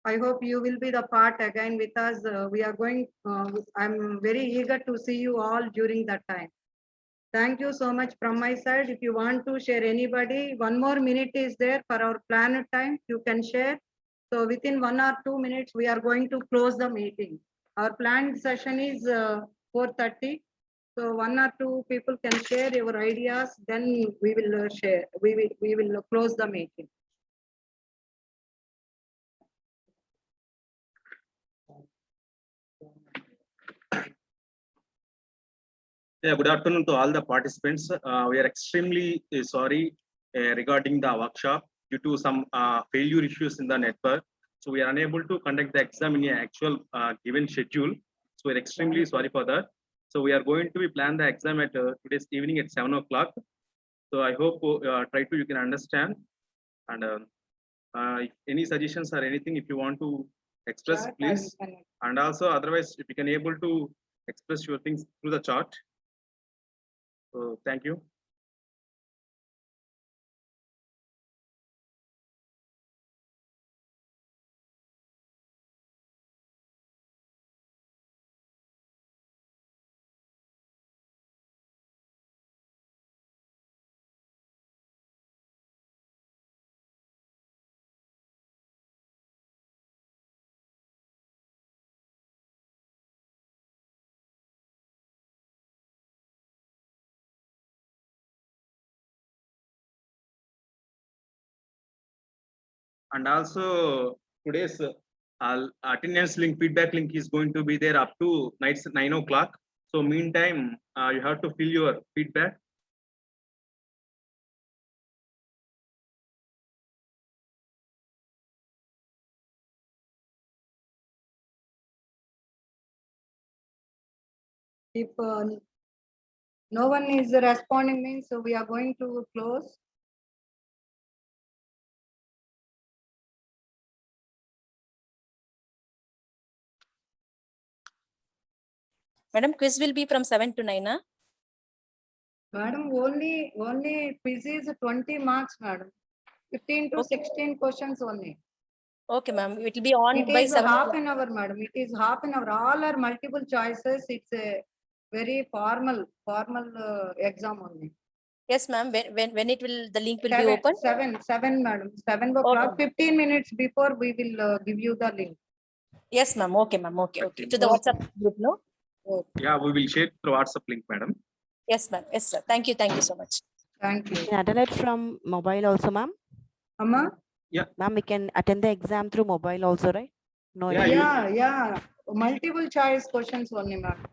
I hope you will be the part again with us. We are going, I'm very eager to see you all during that time. Thank you so much from my side. If you want to share anybody, 1 more minute is there for our planned time. You can share. So within 1 or 2 minutes, we are going to close the meeting. Our planned session is 4:30. So 1 or 2 people can share your ideas. Then we will share. We will close the meeting. Yeah, good afternoon to all the participants. We are extremely sorry regarding the workshop due to some failure issues in the network. So we are unable to conduct the exam in an actual given schedule. So we're extremely sorry for that. So we are going to be plan the exam at today's evening at 7 o'clock. So I hope you can understand. And if any suggestions or anything, if you want to express, please. And also otherwise, if you can able to express your things through the chat. So thank you. And also today's attendance link, feedback link is going to be there up to night 9 o'clock. So meantime, you have to fill your feedback. If no one is responding means we are going to close. Madam, quiz will be from 7 to 9, huh? Madam, only quiz is 20 marks, madam. 15 to 16 questions only. Okay, ma'am. It will be on It by is 7 half o'clock. an hour, madam. It is half an hour. All are multiple choices. It's a very formal exam only. Yes, ma'am. When it will, the link will be open? Seven, madam. 7 o'clock. Okay. 15 minutes before we will give you the link. Yes, ma'am. Okay, ma'am. Okay. To the WhatsApp group, no? Yeah, we will share through WhatsApp link, madam. Yes, ma'am. Yes, sir. Thank you. Thank you so much. Thank you. Can attend it from mobile also, ma'am? Amma? Yeah. Ma'am, we can attend the exam through mobile also, right? No. Yeah. Multiple choice questions only, madam.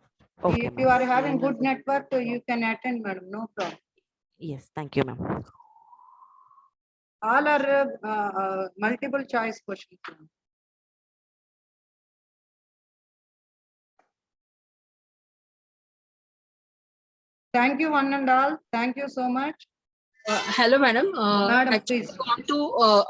Okay, If you are having good network, you can attend, madam. No problem. Yes, thank you, ma'am. All are multiple choice questions. Thank you, one and all. Thank you so much. Hello, madam. Madam, Actually, please. gone to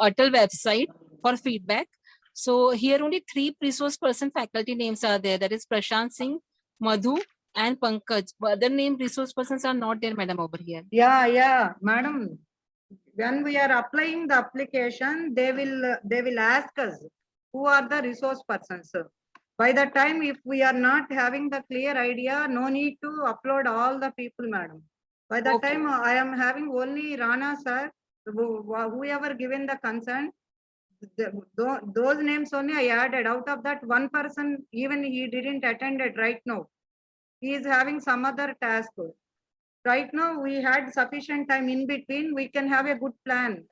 Atal website for feedback. So here only 3 resource person faculty names are there. That is Prashant Singh, Madhu, and Pankaj. Other name resource persons are not there, madam, over here. Yeah, madam. When we are applying the application, they will ask us who are the resource persons. By the time, if we are not having the clear idea, no need to upload all the people, madam. By the time I am having only Rana sir, whoever given the consent, those names only I added. Out of that, one person, even he didn't attend it right now. He is having some other task. Right now, we had sufficient time in between. We can have a good plan.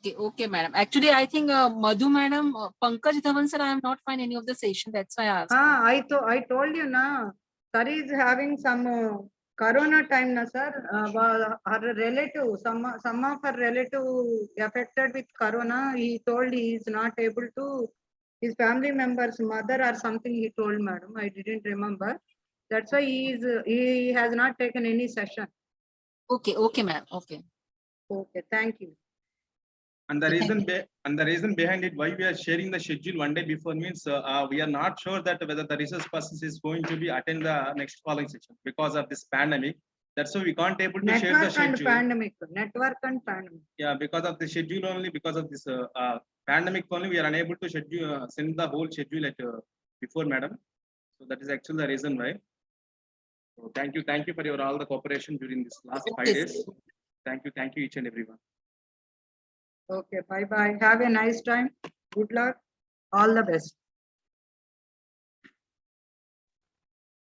Okay, madam. Actually, I think Madhu, madam, Pankaj Dhawan sir, I have not find any of the session. That's why I asked. I told you na. Sir is having some corona time na sir. Her relative, some of her relative affected with corona. He told he is not able to. His family members, mother or something. He told, madam. I didn't remember. That's why he has not taken any session. Okay, ma'am. Okay, thank you. And the reason behind it, why we are sharing the schedule one day before means we are not sure that whether the resource person is going to be attend the next following session because of this pandemic. That's why we can't able to share the schedule. Network and pandemic. Yeah, because of the schedule only, because of this pandemic only, we are unable to schedule send the whole schedule at before, madam. So that is actually the reason why. So thank you for your all the cooperation during this last 5 days. Thank you each and everyone. Okay, bye. Have a nice time. Good luck. All the best.